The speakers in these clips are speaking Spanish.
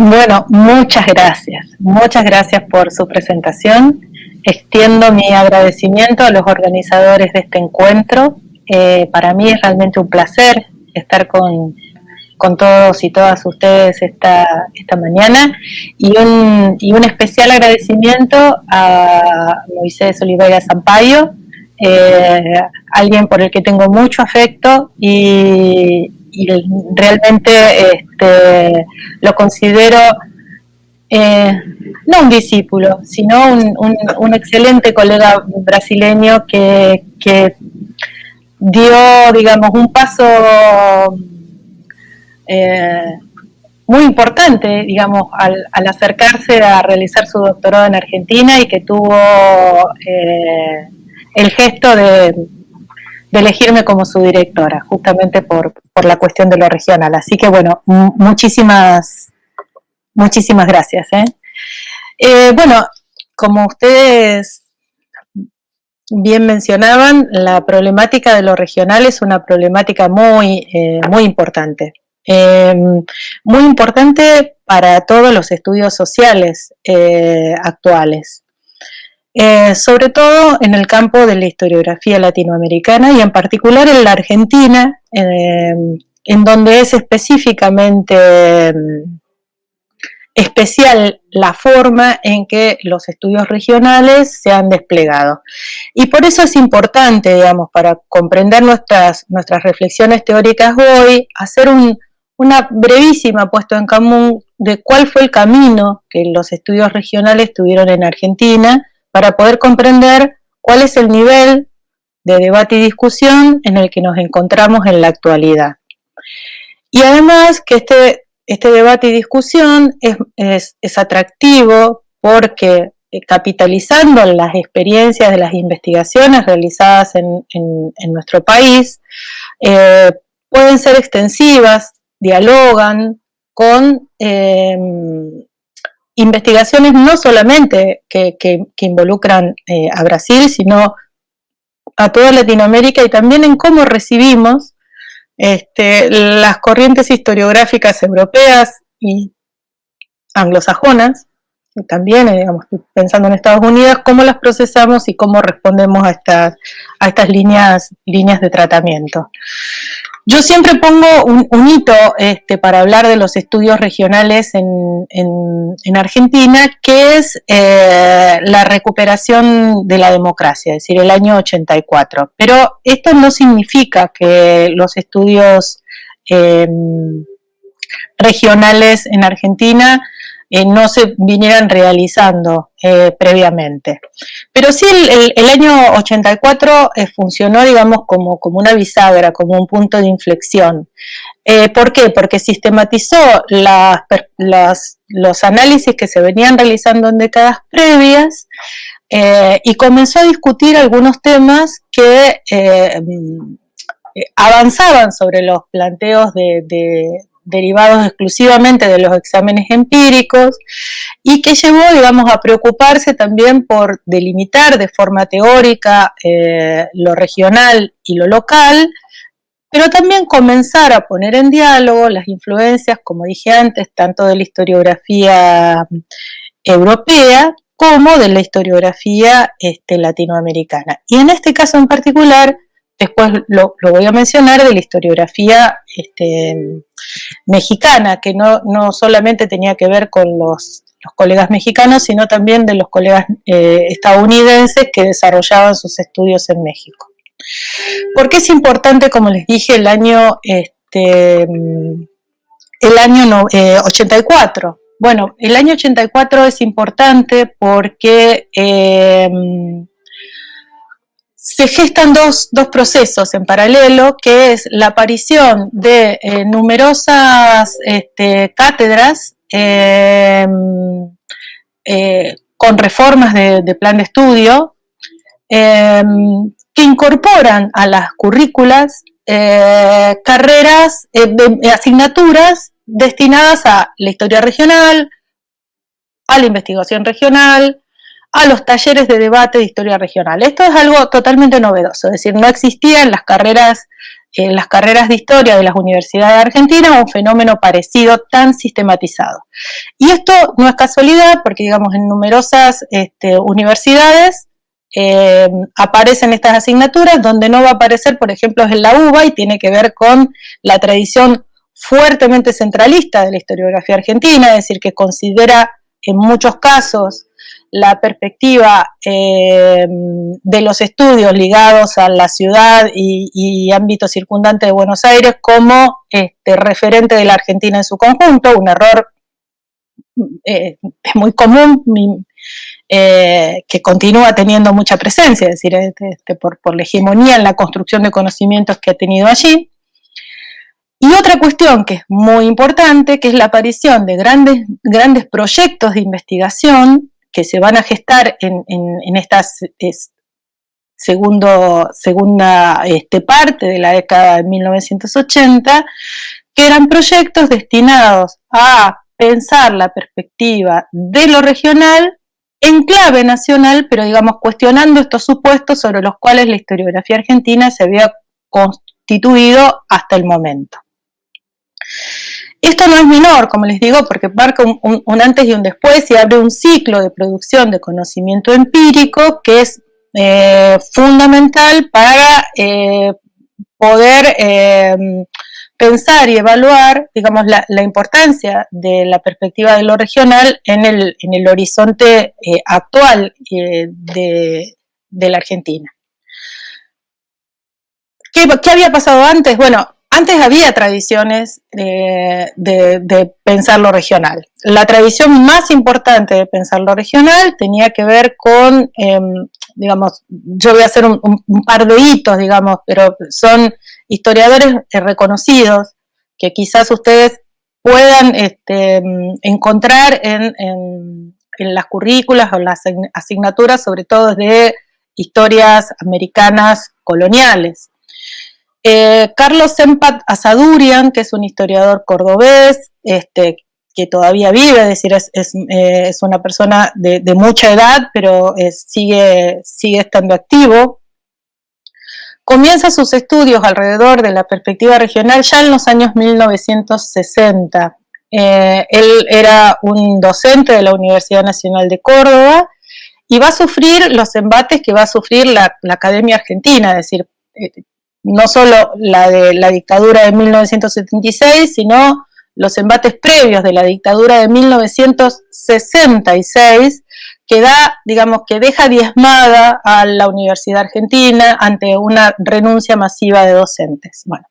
Bueno, muchas gracias por su presentación. Extiendo mi agradecimiento a los organizadores de este encuentro. Para mí es realmente un placer estar con todos y todas ustedes esta mañana y un especial agradecimiento a Moisés Oliveira Sampaio, alguien por el que tengo mucho afecto y realmente lo considero no un discípulo, sino un excelente colega brasileño que dio, digamos, un paso muy importante, digamos, al acercarse a realizar su doctorado en Argentina y que tuvo el gesto de elegirme como su directora, justamente por la cuestión de lo regional. Así que, bueno, muchísimas gracias. Bueno, como ustedes bien mencionaban, la problemática de lo regional es una problemática muy importante. Muy importante para todos los estudios sociales actuales. Sobre todo en el campo de la historiografía latinoamericana y en particular en la Argentina, en donde es específicamente especial la forma en que los estudios regionales se han desplegado. Y por eso es importante, digamos, para comprender nuestras reflexiones teóricas hoy, hacer una brevísima puesta en común de cuál fue el camino que los estudios regionales tuvieron en Argentina, para poder comprender cuál es el nivel de debate y discusión en el que nos encontramos en la actualidad. Y además que este debate y discusión es atractivo porque capitalizando las experiencias de las investigaciones realizadas en nuestro país, pueden ser extensivas, dialogan con investigaciones no solamente que involucran a Brasil, sino a toda Latinoamérica y también en cómo recibimos las corrientes historiográficas europeas y anglosajonas, y también, digamos, pensando en Estados Unidos, cómo las procesamos y cómo respondemos a estas líneas de tratamiento. Yo siempre pongo un hito para hablar de los estudios regionales en Argentina, que es la recuperación de la democracia, es decir, el año 84. Pero esto no significa que los estudios regionales en Argentina no se vinieran realizando previamente. Pero sí el año 84 funcionó, digamos, como una bisagra, como un punto de inflexión. ¿Por qué? Porque sistematizó los análisis que se venían realizando en décadas previas y comenzó a discutir algunos temas que avanzaban sobre los planteos derivados exclusivamente de los exámenes empíricos y que llevó, digamos, a preocuparse también por delimitar de forma teórica lo regional y lo local, pero también comenzar a poner en diálogo las influencias, como dije antes, tanto de la historiografía europea como de la historiografía latinoamericana. Y en este caso en particular, después lo voy a mencionar, de la historiografía mexicana, que no solamente tenía que ver con los colegas mexicanos, sino también de los colegas estadounidenses que desarrollaban sus estudios en México. ¿Por qué es importante, como les dije, el año 84? Bueno, el año 84 es importante porque se gestan dos procesos en paralelo, que es la aparición de numerosas cátedras con reformas de plan de estudio que incorporan a las currículas carreras, asignaturas destinadas a la historia regional, a la investigación regional, a los talleres de debate de historia regional. Esto es algo totalmente novedoso, es decir, no existía en las carreras en las carreras de historia de las universidades argentinas un fenómeno parecido tan sistematizado. Y esto no es casualidad porque, digamos, en numerosas universidades aparecen estas asignaturas. Donde no va a aparecer, por ejemplo, es en la UBA, y tiene que ver con la tradición fuertemente centralista de la historiografía argentina, es decir, que considera en muchos casos la perspectiva de los estudios ligados a la ciudad y ámbito circundante de Buenos Aires como referente de la Argentina en su conjunto, un error muy común, que continúa teniendo mucha presencia, es decir, por la hegemonía en la construcción de conocimientos que ha tenido allí. Y otra cuestión que es muy importante, que es la aparición de grandes proyectos de investigación que se van a gestar en esta segunda parte de la década de 1980, que eran proyectos destinados a pensar la perspectiva de lo regional en clave nacional, pero digamos cuestionando estos supuestos sobre los cuales la historiografía argentina se había constituido hasta el momento. Esto no es menor, como les digo, porque marca un antes y un después y abre un ciclo de producción de conocimiento empírico que es fundamental para poder pensar y evaluar, digamos, la importancia de la perspectiva de lo regional en el horizonte actual de la Argentina. ¿Qué había pasado antes? Bueno, antes había tradiciones de pensar lo regional. La tradición más importante de pensar lo regional tenía que ver con, digamos, yo voy a hacer un par de hitos, digamos, pero son historiadores reconocidos que quizás ustedes puedan encontrar en las currículas o las asignaturas, sobre todo de historias americanas coloniales. Carlos Sempat Asadurian, que es un historiador cordobés, que todavía vive, es decir, es una persona de mucha edad, pero sigue estando activo. Comienza sus estudios alrededor de la perspectiva regional ya en los años 1960. Él era un docente de la Universidad Nacional de Córdoba y va a sufrir los embates que va a sufrir la Academia Argentina, es decir, no solo la de la dictadura de 1976, sino los embates previos de la dictadura de 1966, que deja diezmada a la Universidad Argentina ante una renuncia masiva de docentes. Bueno,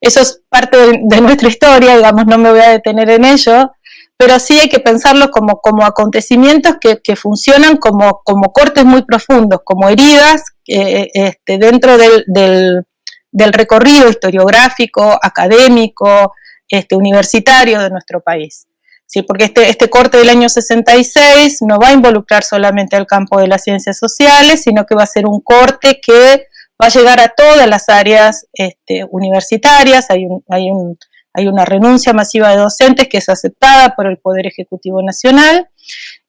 eso es parte de nuestra historia, digamos, no me voy a detener en ello, pero sí hay que pensarlos como acontecimientos que funcionan como cortes muy profundos, como heridas dentro del recorrido historiográfico, académico, universitario de nuestro país. ¿Sí? Porque este corte del año 66 no va a involucrar solamente al campo de las ciencias sociales, sino que va a ser un corte que va a llegar a todas las áreas universitarias. Hay una renuncia masiva de docentes que es aceptada por el Poder Ejecutivo Nacional,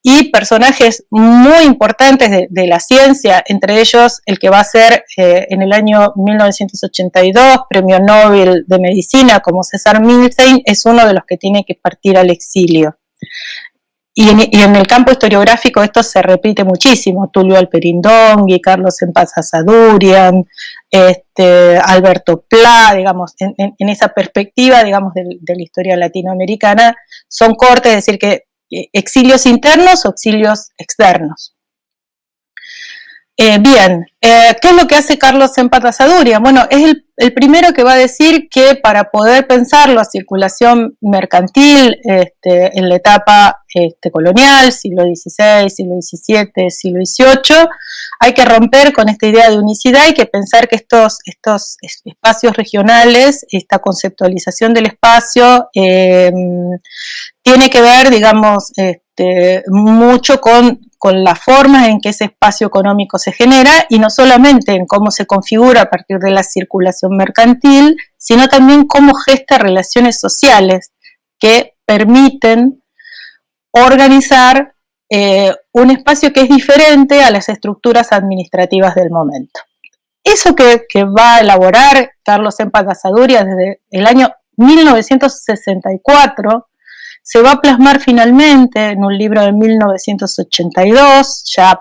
y personajes muy importantes de la ciencia, entre ellos el que va a ser en el año 1982 Premio Nobel de Medicina como César Milstein, es uno de los que tiene que partir al exilio. Y en el campo historiográfico esto se repite muchísimo: Tulio Alperindongui, Carlos Sempat Asadurian, Alberto Pla, digamos, en esa perspectiva, digamos, de la historia latinoamericana, son cortes, es decir, que exilios internos o exilios externos. Bien, ¿qué es lo que hace Carlos Sempat Asadurian? Bueno, es el primero que va a decir que para poder pensar la circulación mercantil en la etapa colonial, siglo XVI, siglo XVII, siglo XVIII, hay que romper con esta idea de unicidad. Hay que pensar que estos espacios regionales, esta conceptualización del espacio, tiene que ver, digamos, mucho con las formas en que ese espacio económico se genera, y no solamente en cómo se configura a partir de la circulación mercantil, sino también cómo gesta relaciones sociales que permiten organizar un espacio que es diferente a las estructuras administrativas del momento. eso que va a elaborar Carlos Empa Casaduria desde el año 1964 se va a plasmar finalmente en un libro de 1982, ya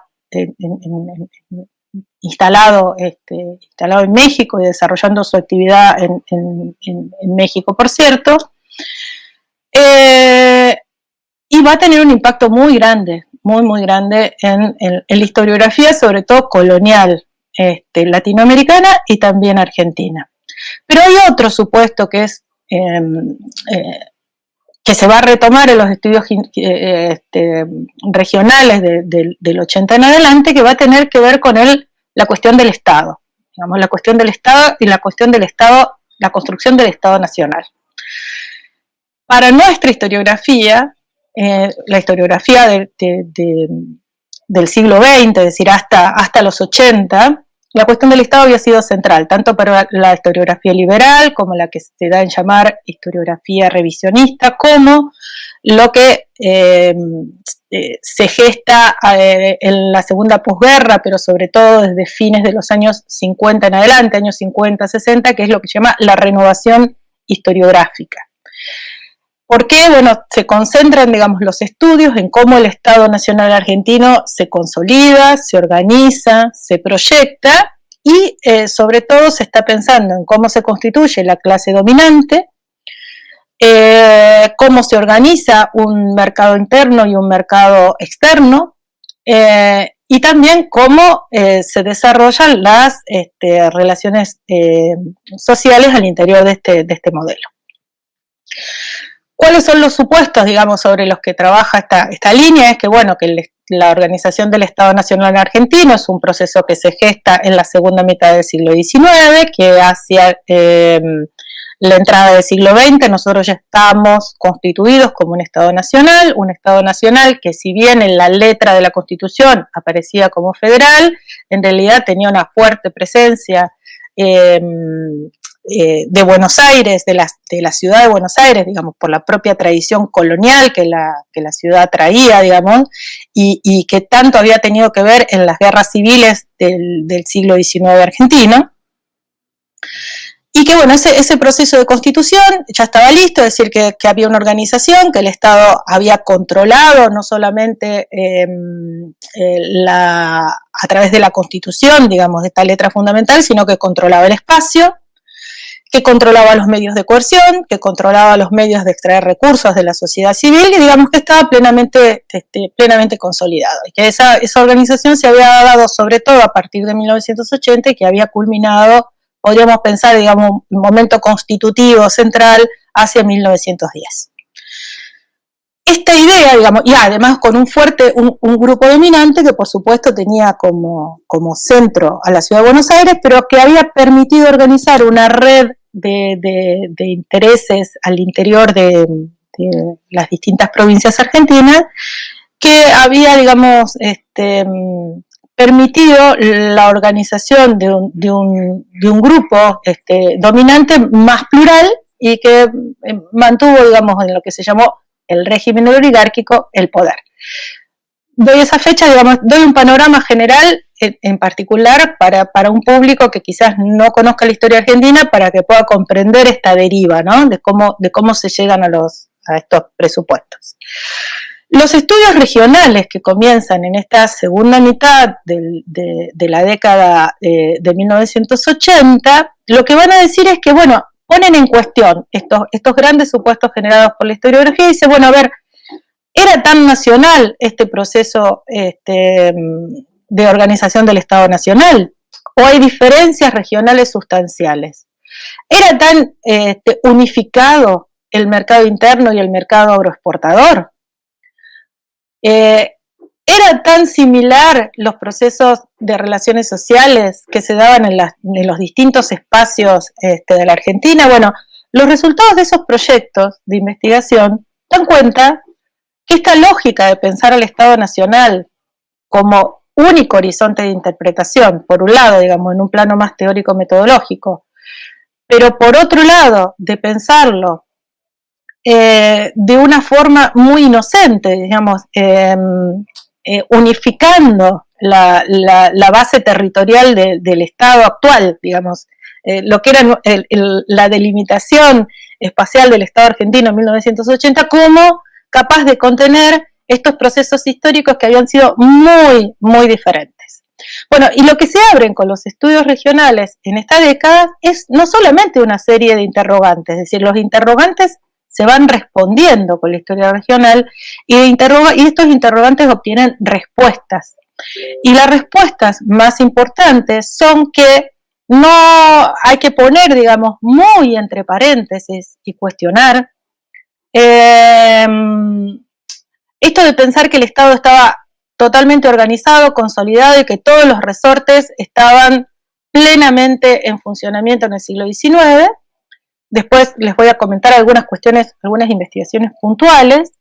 instalado en México y desarrollando su actividad en México, por cierto, y va a tener un impacto muy grande, muy grande en la historiografía, sobre todo colonial, latinoamericana y también argentina. Pero hay otro supuesto que es que se va a retomar en los estudios regionales del 80 en adelante, que va a tener que ver con la cuestión del Estado, digamos, la cuestión del Estado y la cuestión del Estado, la construcción del Estado nacional. Para nuestra historiografía, la historiografía del siglo XX, es decir, hasta los 80, la cuestión del Estado había sido central, tanto para la historiografía liberal, como la que se da en llamar historiografía revisionista, como lo que se gesta en la segunda posguerra, pero sobre todo desde fines de los años 50 en adelante, años 50, 60, que es lo que se llama la renovación historiográfica. Porque, bueno, se concentran, digamos, los estudios en cómo el Estado Nacional Argentino se consolida, se organiza, se proyecta y, sobre todo, se está pensando en cómo se constituye la clase dominante, cómo se organiza un mercado interno y un mercado externo, y también cómo se desarrollan las relaciones sociales al interior de este modelo. ¿Cuáles son los supuestos, digamos, sobre los que trabaja esta línea? Es que, bueno, que la organización del Estado Nacional Argentino es un proceso que se gesta en la segunda mitad del siglo XIX, que hacia la entrada del siglo XX nosotros ya estamos constituidos como un Estado Nacional que, si bien en la letra de la Constitución aparecía como federal, en realidad tenía una fuerte presencia de Buenos Aires, de la ciudad de Buenos Aires, digamos, por la propia tradición colonial que la ciudad traía, digamos, y que tanto había tenido que ver en las guerras civiles del siglo XIX argentino. Y que, bueno, ese proceso de constitución ya estaba listo, es decir, que había una organización, que el Estado había controlado no solamente a través de la Constitución, digamos, de esta letra fundamental, sino que controlaba el espacio, que controlaba los medios de coerción, que controlaba los medios de extraer recursos de la sociedad civil, y digamos que estaba plenamente consolidado. Y que esa organización se había dado sobre todo a partir de 1980 y que había culminado, podríamos pensar, digamos, un momento constitutivo central hacia 1910. Esta idea, digamos, y además con un grupo dominante que por supuesto tenía como centro a la ciudad de Buenos Aires, pero que había permitido organizar una red de intereses al interior de las distintas provincias argentinas, que había, digamos, permitido la organización de un grupo dominante más plural y que mantuvo, digamos, en lo que se llamó el régimen oligárquico, el poder. Doy esa fecha, digamos, doy un panorama general en particular para un público que quizás no conozca la historia argentina, para que pueda comprender esta deriva, ¿no? de cómo se llegan a estos presupuestos. Los estudios regionales que comienzan en esta segunda mitad de la década de 1980, lo que van a decir es que, bueno, ponen en cuestión estos grandes supuestos generados por la historiografía y dicen, bueno, a ver, ¿era tan nacional este proceso de organización del Estado Nacional? ¿O hay diferencias regionales sustanciales? ¿Era tan unificado el mercado interno y el mercado agroexportador? ¿Era tan similar los procesos de relaciones sociales que se daban en los distintos espacios de la Argentina? Bueno, los resultados de esos proyectos de investigación dan cuenta que esta lógica de pensar al Estado Nacional como único horizonte de interpretación, por un lado, digamos, en un plano más teórico-metodológico, pero por otro lado, de pensarlo de una forma muy inocente, digamos, unificando la base territorial del Estado actual, digamos, lo que era la delimitación espacial del Estado argentino en 1980 como capaz de contener estos procesos históricos que habían sido muy, muy diferentes. Bueno, y lo que se abren con los estudios regionales en esta década es no solamente una serie de interrogantes, es decir, los interrogantes se van respondiendo con la historia regional y estos interrogantes obtienen respuestas. Y las respuestas más importantes son que no hay que poner, digamos, muy entre paréntesis y cuestionar esto de pensar que el Estado estaba totalmente organizado, consolidado y que todos los resortes estaban plenamente en funcionamiento en el siglo XIX. Después les voy a comentar algunas cuestiones, algunas investigaciones puntuales.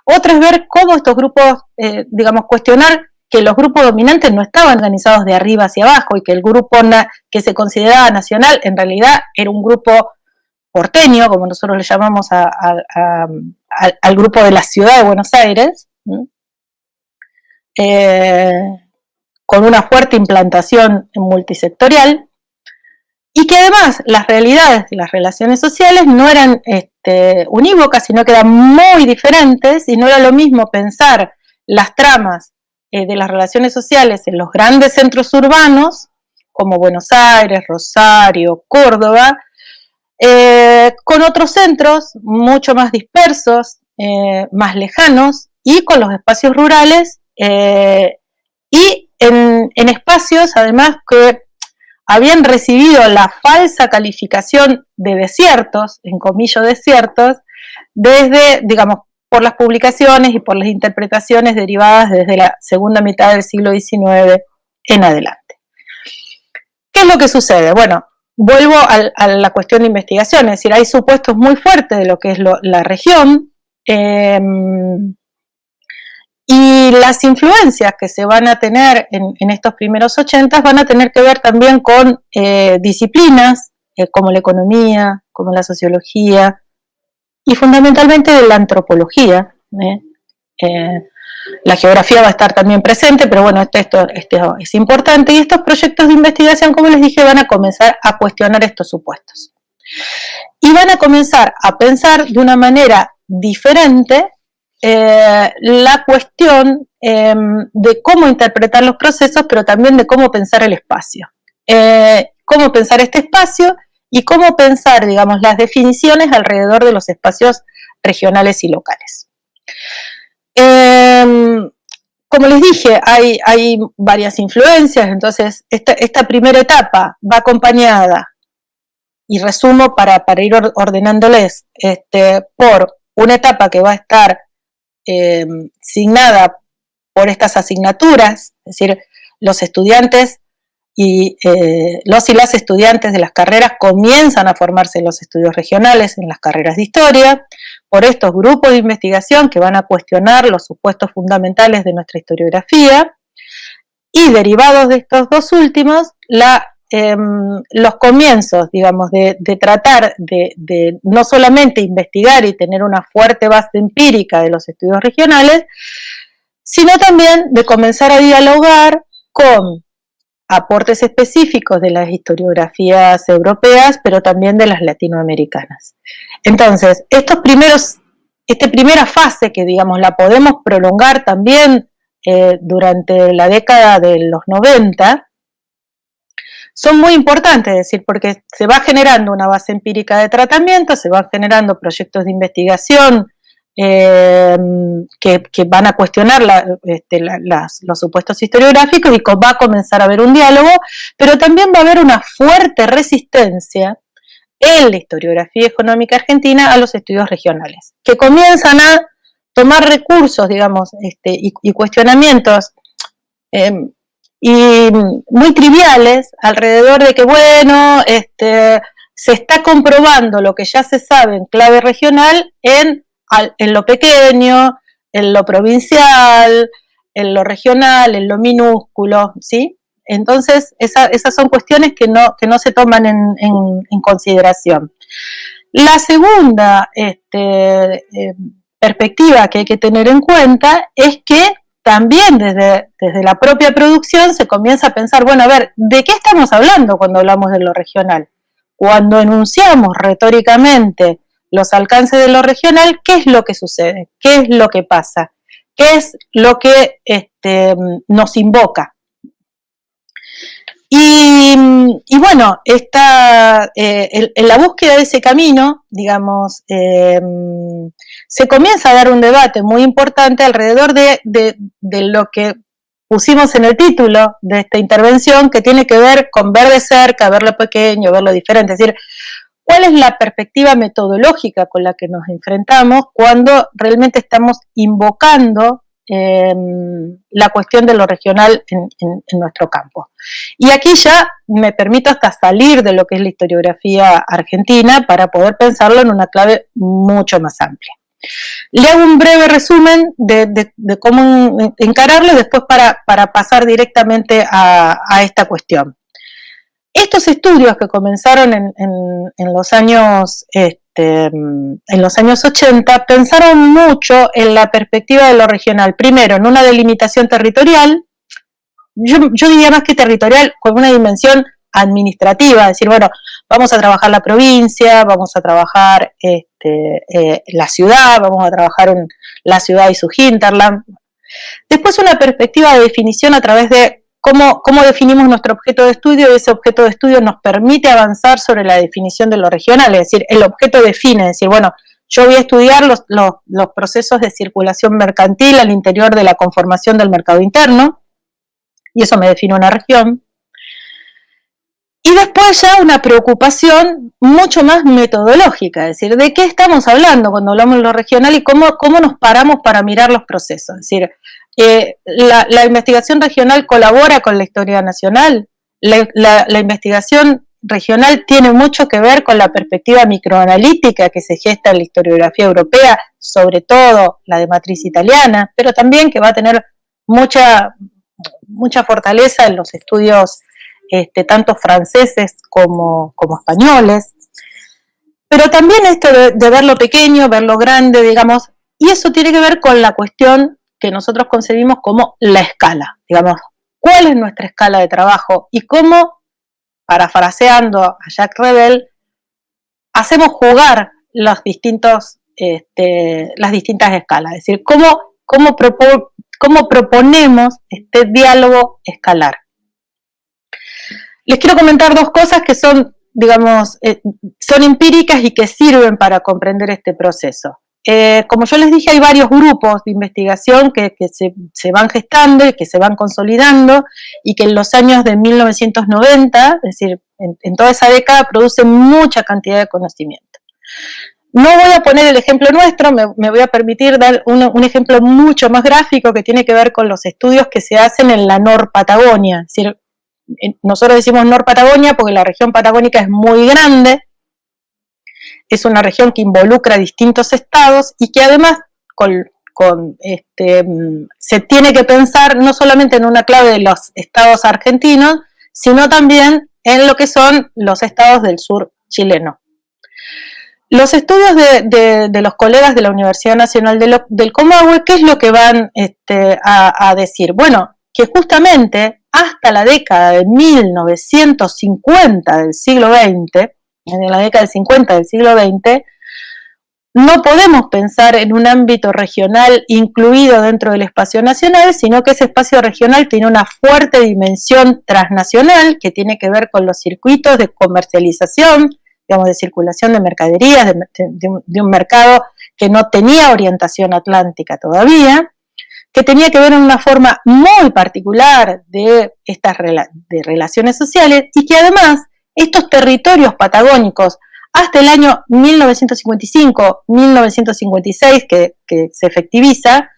Otra es ver cómo estos grupos, digamos, cuestionar que los grupos dominantes no estaban organizados de arriba hacia abajo y que el grupo que se consideraba nacional en realidad era un grupo porteño, como nosotros le llamamos al grupo de la ciudad de Buenos Aires, con una fuerte implantación multisectorial, y que además las realidades de las relaciones sociales no eran unívocas, sino que eran muy diferentes, y no era lo mismo pensar las tramas de las relaciones sociales en los grandes centros urbanos, como Buenos Aires, Rosario, Córdoba, con otros centros mucho más dispersos, más lejanos, y con los espacios rurales, y en espacios además que habían recibido la falsa calificación de desiertos, en comillas desiertos, desde, digamos, por las publicaciones y por las interpretaciones derivadas desde la segunda mitad del siglo XIX en adelante. ¿Qué es lo que sucede? Bueno, vuelvo a la cuestión de investigación, es decir, hay supuestos muy fuertes de lo que es la región, y las influencias que se van a tener en estos primeros 80 van a tener que ver también con disciplinas como la economía, como la sociología y fundamentalmente de la antropología. La geografía va a estar también presente, pero bueno, esto es importante, y estos proyectos de investigación, como les dije, van a comenzar a cuestionar estos supuestos. Y van a comenzar a pensar de una manera diferente la cuestión de cómo interpretar los procesos, pero también de cómo pensar el espacio. Cómo pensar este espacio y cómo pensar, digamos, las definiciones alrededor de los espacios regionales y locales. Como les dije, hay varias influencias, entonces esta primera etapa va acompañada, y resumo para ir ordenándoles, por una etapa que va a estar signada por estas asignaturas, es decir, los estudiantes y los y las estudiantes de las carreras comienzan a formarse en los estudios regionales, en las carreras de historia, por estos grupos de investigación que van a cuestionar los supuestos fundamentales de nuestra historiografía, y derivados de estos dos últimos, los comienzos, digamos, de tratar de no solamente investigar y tener una fuerte base empírica de los estudios regionales, sino también de comenzar a dialogar con aportes específicos de las historiografías europeas, pero también de las latinoamericanas. Entonces, esta primera fase, que digamos la podemos prolongar también durante la década de los 90, son muy importantes, es decir, porque se va generando una base empírica de tratamiento, se van generando proyectos de investigación que van a cuestionar los supuestos historiográficos, y va a comenzar a haber un diálogo, pero también va a haber una fuerte resistencia en la historiografía económica argentina a los estudios regionales, que comienzan a tomar recursos, digamos, y cuestionamientos y muy triviales alrededor de que, bueno, se está comprobando lo que ya se sabe en clave regional en lo pequeño, en lo provincial, en lo regional, en lo minúsculo, ¿sí? Entonces, esas son cuestiones que no se toman en consideración. La segunda perspectiva que hay que tener en cuenta es que también desde la propia producción se comienza a pensar, bueno, a ver, ¿de qué estamos hablando cuando hablamos de lo regional? Cuando enunciamos retóricamente los alcances de lo regional, ¿qué es lo que sucede? ¿Qué es lo que pasa? ¿Qué es lo que nos invoca? Y bueno, en la búsqueda de ese camino, digamos, se comienza a dar un debate muy importante alrededor de lo que pusimos en el título de esta intervención, que tiene que ver con ver de cerca, verlo pequeño, verlo diferente, es decir, ¿cuál es la perspectiva metodológica con la que nos enfrentamos cuando realmente estamos invocando la cuestión de lo regional en nuestro campo? Y aquí ya me permito hasta salir de lo que es la historiografía argentina para poder pensarlo en una clave mucho más amplia. Le hago un breve resumen de cómo encararlo y después para pasar directamente a esta cuestión. Estos estudios que comenzaron en los años 80 pensaron mucho en la perspectiva de lo regional. Primero, en una delimitación territorial, yo diría más que territorial, con una dimensión administrativa, es decir, bueno, vamos a trabajar la provincia, vamos a trabajar la ciudad, vamos a trabajar la ciudad y su hinterland. Después una perspectiva de definición a través de cómo definimos nuestro objeto de estudio, y ese objeto de estudio nos permite avanzar sobre la definición de lo regional, es decir, el objeto define, es decir, bueno, yo voy a estudiar los procesos de circulación mercantil al interior de la conformación del mercado interno, y eso me define una región. Y después ya una preocupación mucho más metodológica, es decir, ¿de qué estamos hablando cuando hablamos de lo regional y cómo nos paramos para mirar los procesos? Es decir, la investigación regional colabora con la historia nacional, la investigación regional tiene mucho que ver con la perspectiva microanalítica que se gesta en la historiografía europea, sobre todo la de matriz italiana, pero también que va a tener mucha fortaleza en los estudios tanto franceses como españoles, pero también esto de ver lo pequeño, ver lo grande, digamos, y eso tiene que ver con la cuestión que nosotros concebimos como la escala, digamos, ¿cuál es nuestra escala de trabajo? Y cómo, parafraseando a Jacques Rebel, hacemos jugar las distintas escalas, es decir, cómo proponemos este diálogo escalar. Les quiero comentar dos cosas que son, digamos, son empíricas y que sirven para comprender este proceso. Como yo les dije, hay varios grupos de investigación que se van gestando y que se van consolidando y que en los años de 1990, es decir, en toda esa década, producen mucha cantidad de conocimiento. No voy a poner el ejemplo nuestro, me voy a permitir dar un ejemplo mucho más gráfico que tiene que ver con los estudios que se hacen en la Nor-Patagonia, es decir, nosotros decimos Nor-Patagonia porque la región patagónica es muy grande, es una región que involucra distintos estados y que además se tiene que pensar no solamente en una clave de los estados argentinos, sino también en lo que son los estados del sur chileno. Los estudios de los colegas de la Universidad Nacional del Comahue, ¿qué es lo que van a decir? Bueno, que justamente hasta la década de 1950 del siglo XX, en la década del 50 del siglo XX, no podemos pensar en un ámbito regional incluido dentro del espacio nacional, sino que ese espacio regional tiene una fuerte dimensión transnacional que tiene que ver con los circuitos de comercialización, digamos, de circulación de mercaderías, de un mercado que no tenía orientación atlántica todavía, que tenía que ver en una forma muy particular de estas de relaciones sociales y que además estos territorios patagónicos hasta el año 1955-1956 que se efectiviza,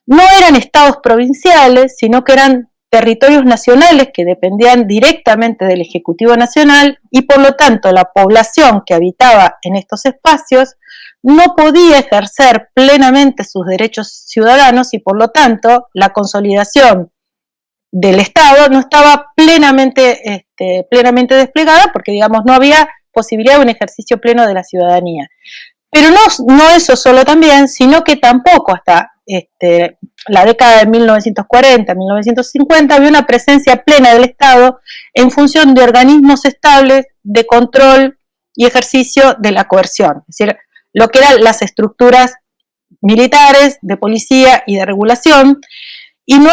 no eran estados provinciales, sino que eran territorios nacionales que dependían directamente del Ejecutivo Nacional y por lo tanto la población que habitaba en estos espacios no podía ejercer plenamente sus derechos ciudadanos y por lo tanto la consolidación del Estado no estaba plenamente desplegada porque, digamos, no había posibilidad de un ejercicio pleno de la ciudadanía. Pero no eso solo también, sino que tampoco hasta la década de 1940, 1950, había una presencia plena del Estado en función de organismos estables de control y ejercicio de la coerción, es decir, lo que eran las estructuras militares, de policía y de regulación, y no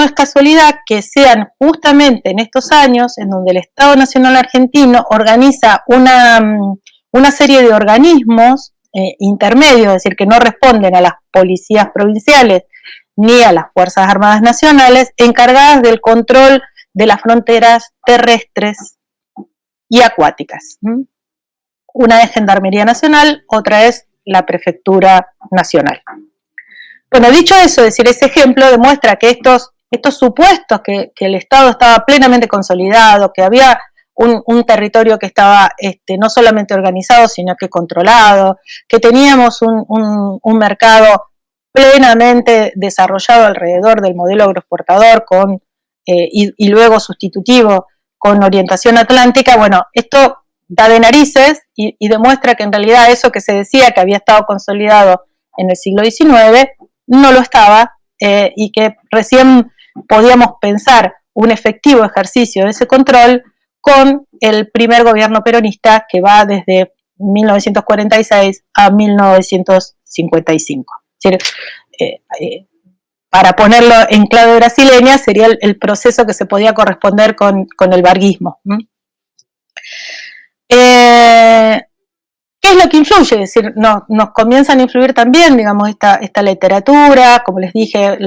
es casualidad que sean justamente en estos años en donde el Estado Nacional Argentino organiza una serie de organismos intermedios, es decir, que no responden a las policías provinciales ni a las Fuerzas Armadas Nacionales, encargadas del control de las fronteras terrestres y acuáticas. Una es Gendarmería Nacional, otra es la Prefectura Nacional. Bueno, dicho eso, es decir, ese ejemplo demuestra que estos supuestos que el Estado estaba plenamente consolidado, que había un territorio que estaba no solamente organizado, sino que controlado, que teníamos un mercado plenamente desarrollado alrededor del modelo agroexportador y luego sustitutivo con orientación atlántica. Bueno, esto da de narices y demuestra que en realidad eso que se decía que había estado consolidado en el siglo XIX no lo estaba, y que recién podíamos pensar un efectivo ejercicio de ese control con el primer gobierno peronista que va desde 1946 a 1955. Es decir, para ponerlo en clave brasileña, sería el proceso que se podía corresponder con el varguismo. ¿Qué es lo que influye? Es decir, nos comienzan a influir también, digamos, esta literatura, como les dije,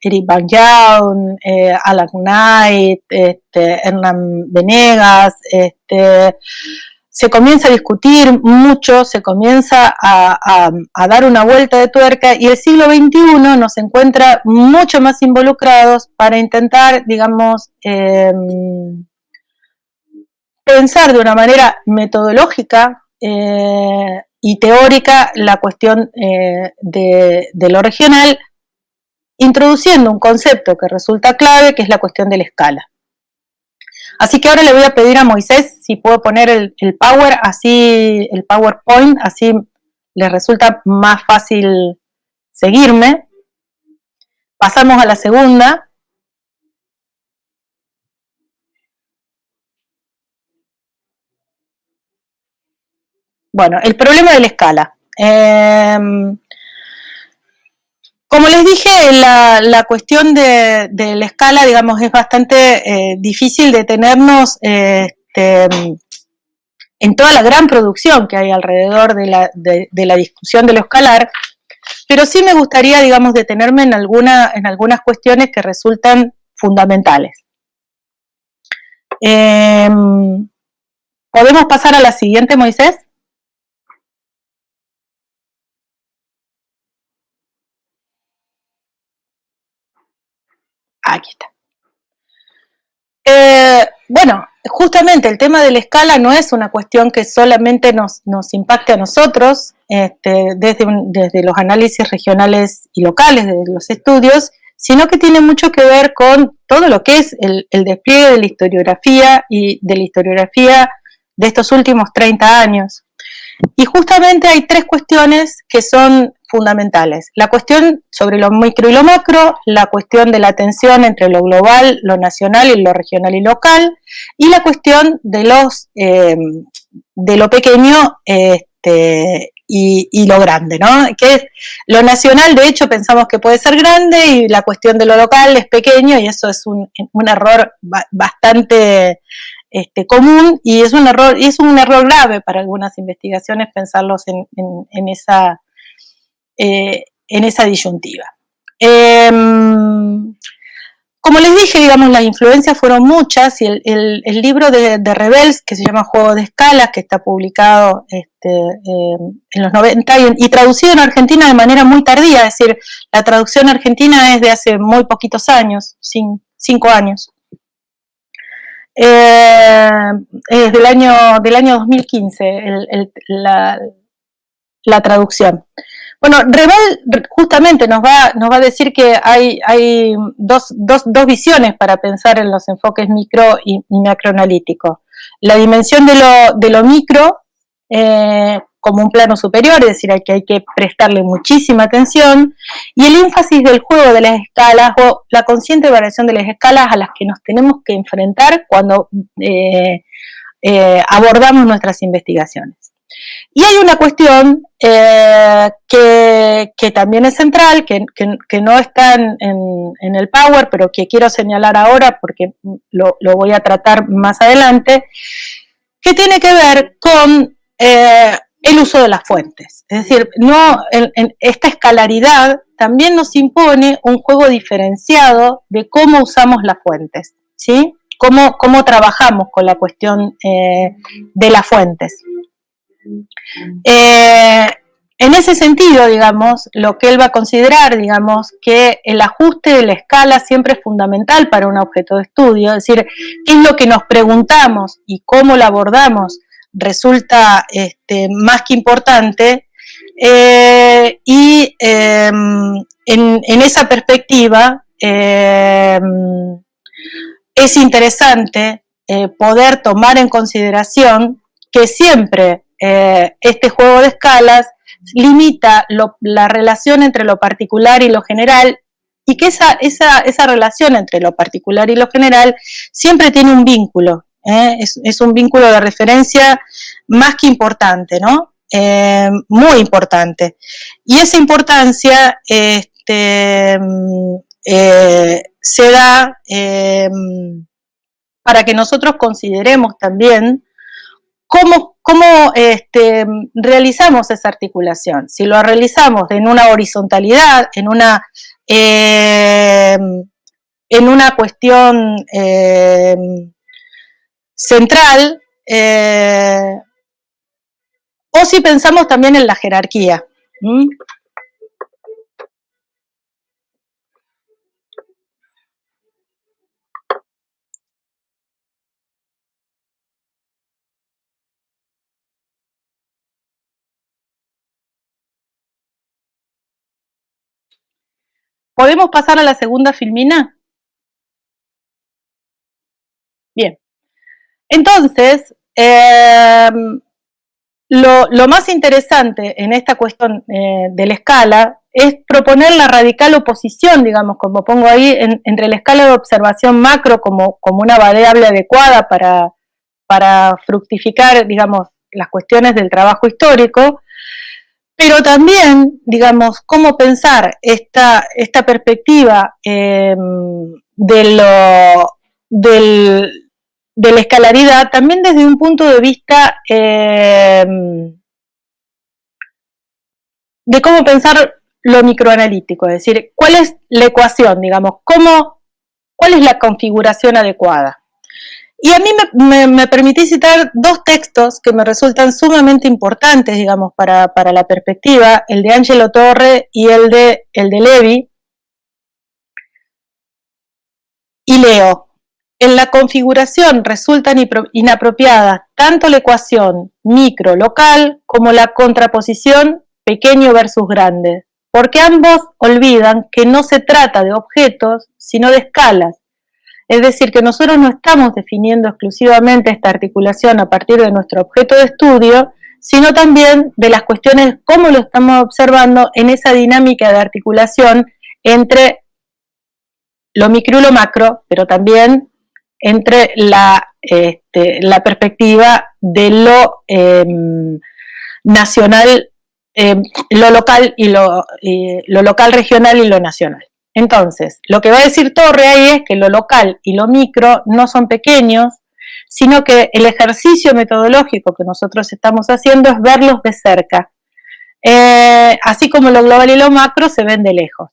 Eric Van Jaun, Alan Knight, Hernán Venegas, se comienza a discutir mucho, se comienza a dar una vuelta de tuerca, y el siglo XXI nos encuentra mucho más involucrados para intentar, digamos, pensar de una manera metodológica y teórica la cuestión de lo regional, introduciendo un concepto que resulta clave, que es la cuestión de la escala. Así que ahora le voy a pedir a Moisés si puedo poner el PowerPoint, así les resulta más fácil seguirme. Pasamos a la segunda. Bueno, el problema de la escala. Como les dije, la cuestión de la escala, digamos, es bastante difícil detenernos en toda la gran producción que hay alrededor de la discusión de lo escalar, pero sí me gustaría, digamos, detenerme en algunas cuestiones que resultan fundamentales. ¿Podemos pasar a la siguiente, Moisés? Aquí está. Bueno, justamente el tema de la escala no es una cuestión que solamente nos impacte a nosotros, desde los análisis regionales y locales de los estudios, sino que tiene mucho que ver con todo lo que es el despliegue de la historiografía y de la historiografía de estos últimos 30 años. Y justamente hay tres cuestiones que son fundamentales. La cuestión sobre lo micro y lo macro, la cuestión de la tensión entre lo global, lo nacional y lo regional y local, y la cuestión de lo pequeño y lo grande, ¿no? Que es lo nacional, de hecho, pensamos que puede ser grande, y la cuestión de lo local es pequeño, y eso es un error bastante común, y es un error grave para algunas investigaciones pensarlos en esa disyuntiva. Como les dije, digamos, las influencias fueron muchas, y el libro de Rebels, que se llama Juego de Escalas, que está publicado en los 90 y traducido en Argentina de manera muy tardía, es decir, la traducción argentina es de hace muy poquitos años, 5 años. Es del año 2015 la traducción. Bueno, Rebel justamente nos va a decir que hay dos visiones para pensar en los enfoques micro y macroanalíticos. La dimensión de lo micro, como un plano superior, es decir, que hay que prestarle muchísima atención, y el énfasis del juego de las escalas o la consciente variación de las escalas a las que nos tenemos que enfrentar cuando abordamos nuestras investigaciones. Y hay una cuestión que también es central, que no está en el Power, pero que quiero señalar ahora porque lo voy a tratar más adelante, que tiene que ver con el uso de las fuentes. Es decir, esta escalaridad también nos impone un juego diferenciado de cómo usamos las fuentes, ¿sí? Cómo trabajamos con la cuestión de las fuentes. En ese sentido, digamos, lo que él va a considerar, digamos, que el ajuste de la escala siempre es fundamental para un objeto de estudio, es decir, qué es lo que nos preguntamos y cómo lo abordamos resulta más que importante, y en esa perspectiva es interesante poder tomar en consideración que siempre este juego de escalas limita la relación entre lo particular y lo general, y que esa relación entre lo particular y lo general siempre tiene un vínculo, es un vínculo de referencia más que importante, ¿no? Muy importante. Y esa importancia se da para que nosotros consideremos también cómo realizamos esa articulación. Si lo realizamos en una horizontalidad, en una cuestión central, o si pensamos también en la jerarquía. ¿Podemos pasar a la segunda filmina? Bien. Entonces, lo más interesante en esta cuestión de la escala es proponer la radical oposición, digamos, como pongo ahí, entre la escala de observación macro como una variable adecuada para fructificar, digamos, las cuestiones del trabajo histórico, pero también, digamos, cómo pensar esta perspectiva de la escalaridad también desde un punto de vista de cómo pensar lo microanalítico, es decir, cuál es la ecuación, digamos, cuál es la configuración adecuada. Y a mí me permití citar dos textos que me resultan sumamente importantes, digamos, para la perspectiva, el de Angelo Torre y el de Levi. Y leo: en la configuración resultan inapropiadas tanto la ecuación micro-local como la contraposición pequeño versus grande, porque ambos olvidan que no se trata de objetos, sino de escalas. Es decir, que nosotros no estamos definiendo exclusivamente esta articulación a partir de nuestro objeto de estudio, sino también de las cuestiones, cómo lo estamos observando en esa dinámica de articulación entre lo micro y lo macro, pero también entre la perspectiva de lo nacional, lo local y lo local regional y lo nacional. Entonces, lo que va a decir Torre ahí es que lo local y lo micro no son pequeños, sino que el ejercicio metodológico que nosotros estamos haciendo es verlos de cerca, así como lo global y lo macro se ven de lejos.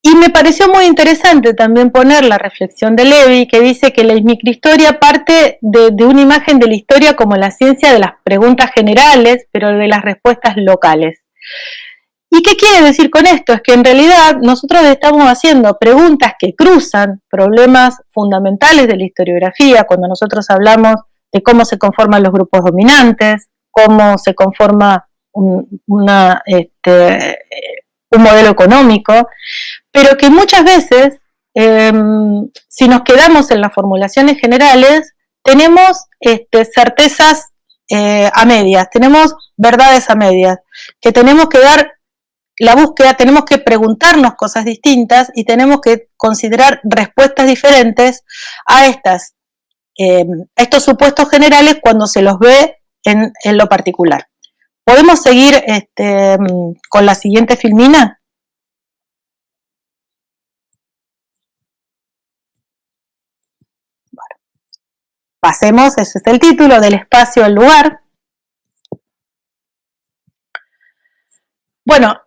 Y me pareció muy interesante también poner la reflexión de Levi, que dice que la microhistoria parte de una imagen de la historia como la ciencia de las preguntas generales, pero de las respuestas locales. ¿Y qué quiere decir con esto? Es que en realidad nosotros estamos haciendo preguntas que cruzan problemas fundamentales de la historiografía, cuando nosotros hablamos de cómo se conforman los grupos dominantes, cómo se conforma un modelo económico, pero que muchas veces, si nos quedamos en las formulaciones generales, tenemos certezas a medias, tenemos verdades a medias, que tenemos que dar la búsqueda, tenemos que preguntarnos cosas distintas y tenemos que considerar respuestas diferentes a estos supuestos generales cuando se los ve en lo particular. ¿Podemos seguir con la siguiente filmina? Bueno, pasemos, ese es el título, del espacio al lugar. Bueno,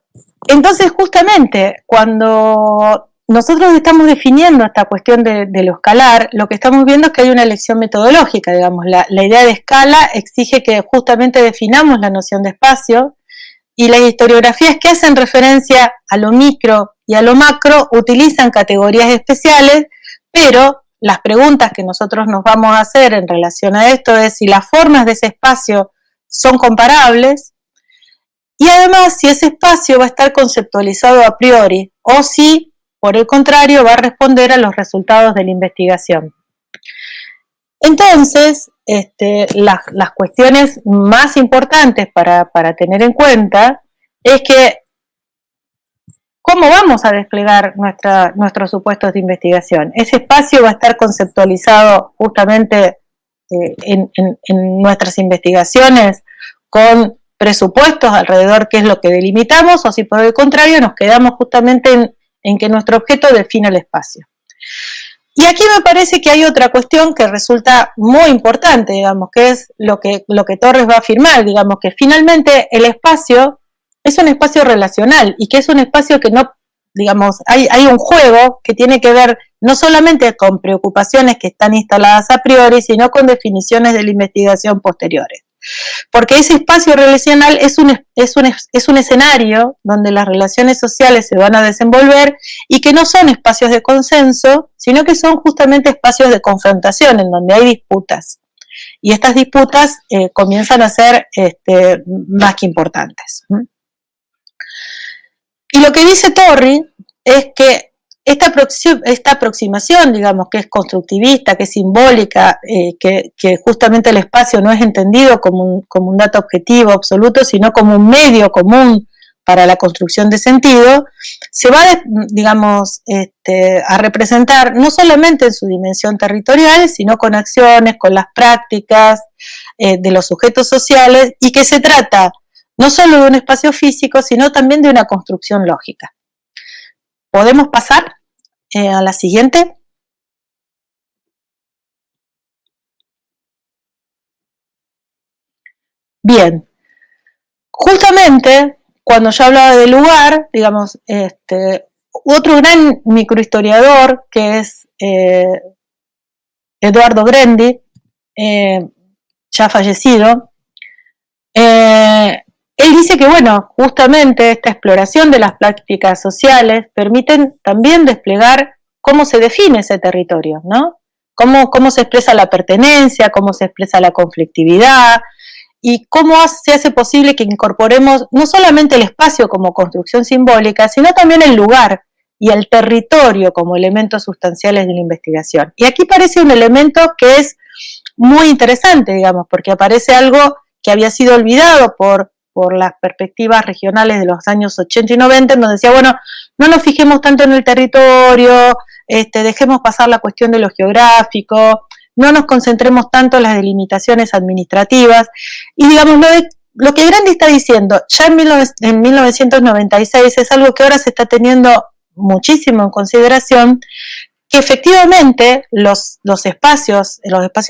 entonces justamente cuando nosotros estamos definiendo esta cuestión de lo escalar, lo que estamos viendo es que hay una elección metodológica, digamos, la idea de escala exige que justamente definamos la noción de espacio, y las historiografías que hacen referencia a lo micro y a lo macro utilizan categorías especiales, pero las preguntas que nosotros nos vamos a hacer en relación a esto es si las formas de ese espacio son comparables, y además si ese espacio va a estar conceptualizado a priori o si, por el contrario, va a responder a los resultados de la investigación. Entonces, las cuestiones más importantes para tener en cuenta es que ¿cómo vamos a desplegar nuestros supuestos de investigación? Ese espacio va a estar conceptualizado justamente en nuestras investigaciones con presupuestos alrededor qué es lo que delimitamos, o si por el contrario nos quedamos justamente en que nuestro objeto define el espacio. Y aquí me parece que hay otra cuestión que resulta muy importante, digamos, que es lo que Torres va a afirmar, digamos, que finalmente el espacio es un espacio relacional y que es un espacio que no, digamos, hay un juego que tiene que ver no solamente con preocupaciones que están instaladas a priori, sino con definiciones de la investigación posteriores. Porque ese espacio relacional es un escenario donde las relaciones sociales se van a desenvolver y que no son espacios de consenso, sino que son justamente espacios de confrontación en donde hay disputas. Y estas disputas comienzan a ser más que importantes. Y lo que dice Torri es que esta aproximación, digamos, que es constructivista, que es simbólica, que justamente el espacio no es entendido como un dato objetivo absoluto, sino como un medio común para la construcción de sentido, se va, digamos, a representar no solamente en su dimensión territorial, sino con acciones, con las prácticas de los sujetos sociales, y que se trata no solo de un espacio físico, sino también de una construcción lógica. ¿Podemos pasar a la siguiente? Bien, justamente cuando yo hablaba del lugar, digamos, otro gran microhistoriador que es Eduardo Grendi, ya fallecido, él dice que, bueno, justamente esta exploración de las prácticas sociales permiten también desplegar cómo se define ese territorio, ¿no? Cómo se expresa la pertenencia, cómo se expresa la conflictividad y cómo se hace posible que incorporemos no solamente el espacio como construcción simbólica, sino también el lugar y el territorio como elementos sustanciales de la investigación. Y aquí aparece un elemento que es muy interesante, digamos, porque aparece algo que había sido olvidado por las perspectivas regionales de los años 80 y 90, en donde decía, bueno, no nos fijemos tanto en el territorio, dejemos pasar la cuestión de lo geográfico, no nos concentremos tanto en las delimitaciones administrativas, y digamos, lo que Grendi está diciendo ya en 1996 es algo que ahora se está teniendo muchísimo en consideración, que efectivamente los espacios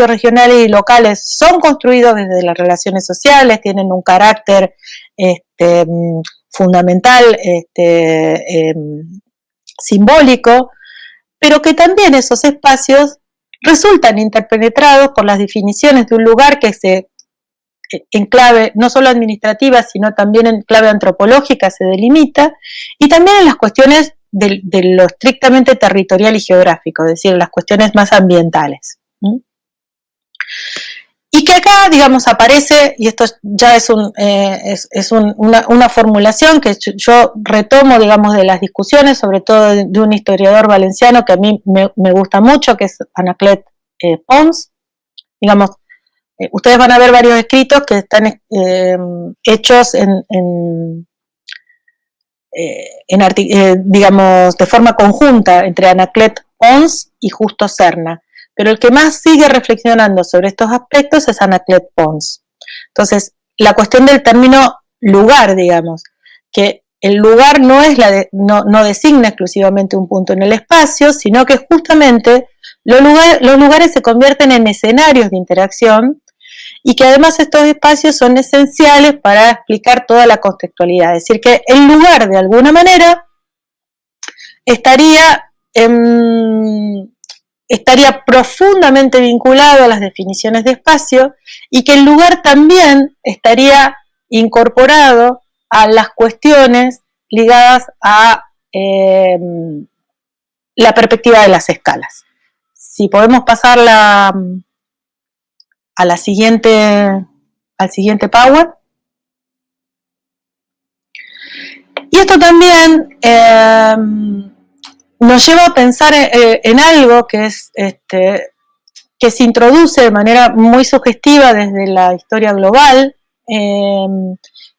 regionales y locales son construidos desde las relaciones sociales, tienen un carácter fundamental, simbólico, pero que también esos espacios resultan interpenetrados por las definiciones de un lugar que en clave no solo administrativa, sino también en clave antropológica se delimita, y también en las cuestiones de lo estrictamente territorial y geográfico, es decir, las cuestiones más ambientales. Y que acá, digamos, aparece, y esto ya es una formulación que yo retomo, digamos, de las discusiones, sobre todo de un historiador valenciano que a mí me gusta mucho, que es Anaclet Pons. Digamos, ustedes van a ver varios escritos que están hechos digamos, de forma conjunta entre Anaclet Pons y Justo Serna. Pero el que más sigue reflexionando sobre estos aspectos es Anaclet Pons. Entonces, la cuestión del término lugar, digamos, que el lugar no designa exclusivamente un punto en el espacio, sino que justamente los lugares se convierten en escenarios de interacción y que además estos espacios son esenciales para explicar toda la contextualidad. Es decir, que el lugar, de alguna manera, estaría profundamente vinculado a las definiciones de espacio y que el lugar también estaría incorporado a las cuestiones ligadas a la perspectiva de las escalas. Si podemos pasar al siguiente Power. Y esto también nos lleva a pensar en algo que es que se introduce de manera muy sugestiva desde la historia global,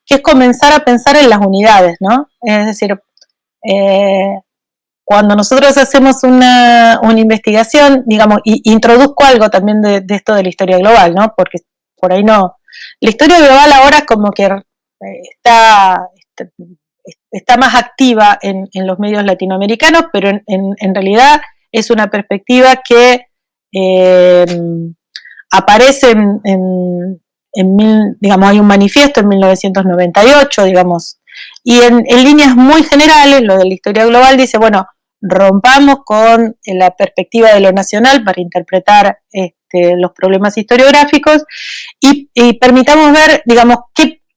que es comenzar a pensar en las unidades, ¿no? Es decir, cuando nosotros hacemos una investigación, digamos, y introduzco algo también de esto de la historia global, ¿no? Porque por ahí no. La historia global ahora como que está más activa en los medios latinoamericanos, pero en realidad es una perspectiva que aparece digamos, hay un manifiesto en 1998, digamos, y en líneas muy generales, lo de la historia global dice, bueno, rompamos con la perspectiva de lo nacional para interpretar los problemas historiográficos y permitamos ver, digamos,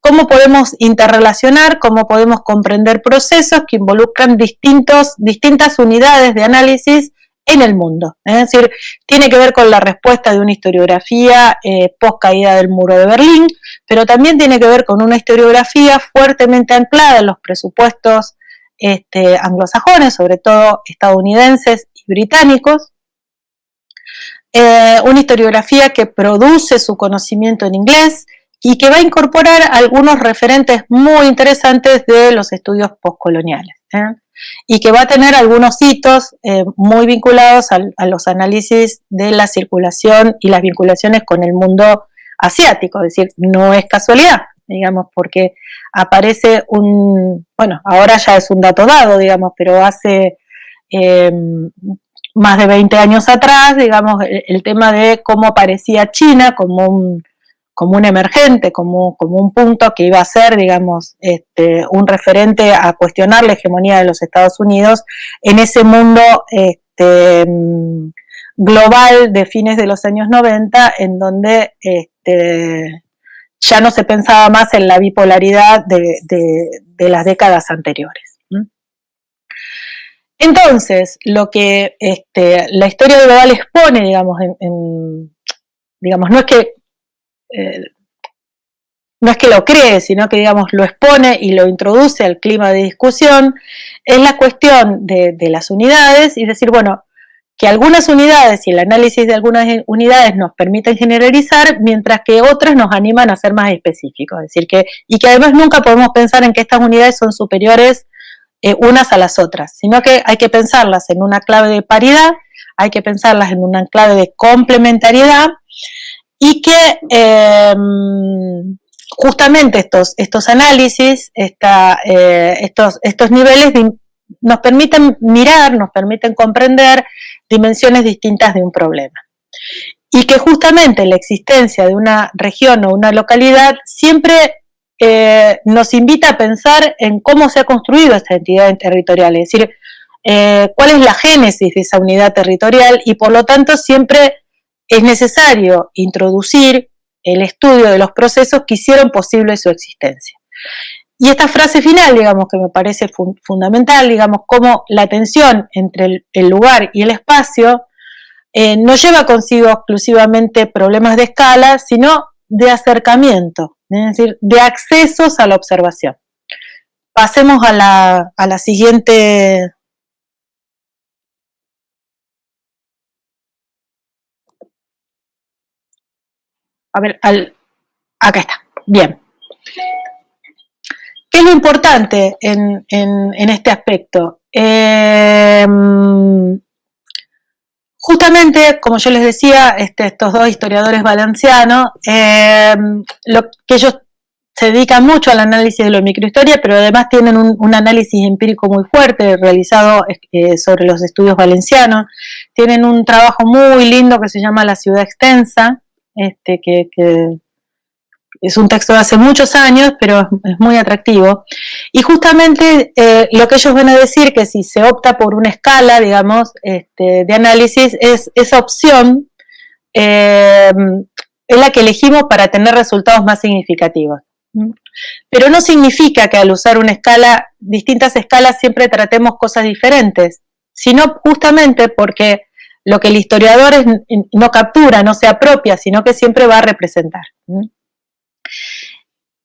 cómo podemos interrelacionar, cómo podemos comprender procesos que involucran distintas unidades de análisis en el mundo. Es decir, tiene que ver con la respuesta de una historiografía post caída del muro de Berlín, pero también tiene que ver con una historiografía fuertemente anclada en los presupuestos anglosajones, sobre todo estadounidenses y británicos, una historiografía que produce su conocimiento en inglés y que va a incorporar algunos referentes muy interesantes de los estudios postcoloniales, y que va a tener algunos hitos muy vinculados a los análisis de la circulación y las vinculaciones con el mundo asiático, es decir, no es casualidad, digamos, porque aparece bueno, ahora ya es un dato dado, digamos, pero hace más de 20 años atrás, digamos, el tema de cómo aparecía China como un emergente, como un punto que iba a ser, digamos, un referente a cuestionar la hegemonía de los Estados Unidos en ese mundo global de fines de los años 90, en donde ya no se pensaba más en la bipolaridad de las décadas anteriores. Entonces, lo que la historia global expone, digamos, digamos, no es que lo cree, sino que, digamos, lo expone y lo introduce al clima de discusión, es la cuestión de las unidades, y decir, bueno, que algunas unidades y el análisis de algunas unidades nos permiten generalizar, mientras que otras nos animan a ser más específicos, es decir, y que además nunca podemos pensar en que estas unidades son superiores unas a las otras, sino que hay que pensarlas en una clave de paridad, hay que pensarlas en una clave de complementariedad, y que justamente estos análisis, estos niveles nos permiten mirar, nos permiten comprender dimensiones distintas de un problema. Y que justamente la existencia de una región o una localidad siempre nos invita a pensar en cómo se ha construido esta entidad territorial, es decir, cuál es la génesis de esa unidad territorial, y por lo tanto siempre es necesario introducir el estudio de los procesos que hicieron posible su existencia. Y esta frase final, digamos, que me parece fundamental, digamos, cómo la tensión entre el lugar y el espacio no lleva consigo exclusivamente problemas de escala, sino de acercamiento, es decir, de accesos a la observación. Pasemos a la siguiente. A ver, acá está. Bien. ¿Qué es lo importante en este aspecto? Justamente, como yo les decía, estos dos historiadores valencianos, lo que ellos se dedican mucho al análisis de la microhistoria, pero además tienen un análisis empírico muy fuerte realizado sobre los estudios valencianos. Tienen un trabajo muy lindo que se llama La ciudad extensa, que es un texto de hace muchos años, pero es muy atractivo. Y justamente lo que ellos van a decir que si se opta por una escala, digamos, de análisis, es esa opción es la que elegimos para tener resultados más significativos. Pero no significa que al usar una escala, distintas escalas, siempre tratemos cosas diferentes, sino justamente porque lo que el historiador no captura, no se apropia, sino que siempre va a representar.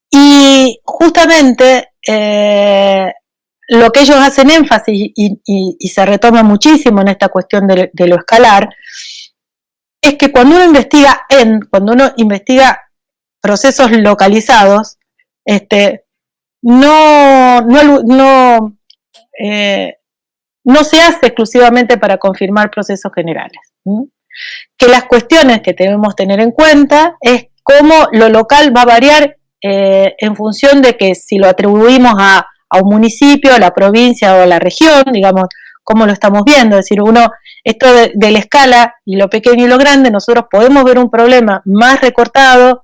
Y justamente lo que ellos hacen énfasis y se retoma muchísimo en esta cuestión de lo escalar, es que cuando uno investiga procesos localizados, no se hace exclusivamente para confirmar procesos generales. Que las cuestiones que debemos tener en cuenta es cómo lo local va a variar en función de que si lo atribuimos a un municipio, a la provincia o a la región, digamos, cómo lo estamos viendo. Es decir, esto de la escala y lo pequeño y lo grande, nosotros podemos ver un problema más recortado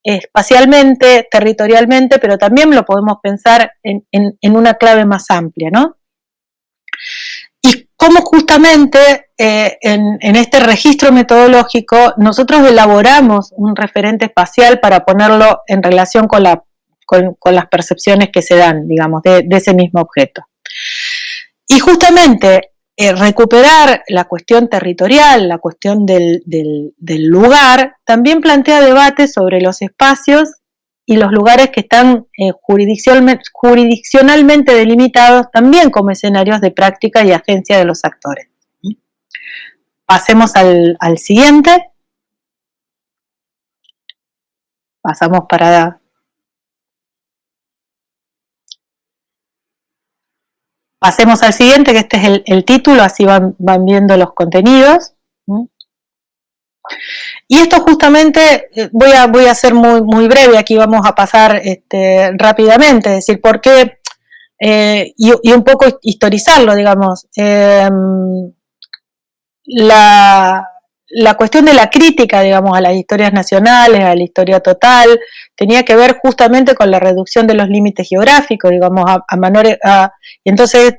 espacialmente, territorialmente, pero también lo podemos pensar en una clave más amplia, ¿no? Y cómo justamente en este registro metodológico nosotros elaboramos un referente espacial para ponerlo en relación con las percepciones que se dan, digamos, de ese mismo objeto. Y justamente recuperar la cuestión territorial, la cuestión del lugar, también plantea debates sobre los espacios y los lugares que están jurisdiccionalmente delimitados también como escenarios de práctica y agencia de los actores. Pasemos al siguiente. Pasamos Pasemos al siguiente, que este es el título, así van viendo los contenidos. Y esto justamente, voy a ser muy breve, aquí vamos a pasar rápidamente, es decir, por qué, y un poco historizarlo, digamos. La cuestión de la crítica, digamos, a las historias nacionales, a la historia total, tenía que ver justamente con la reducción de los límites geográficos, digamos, y entonces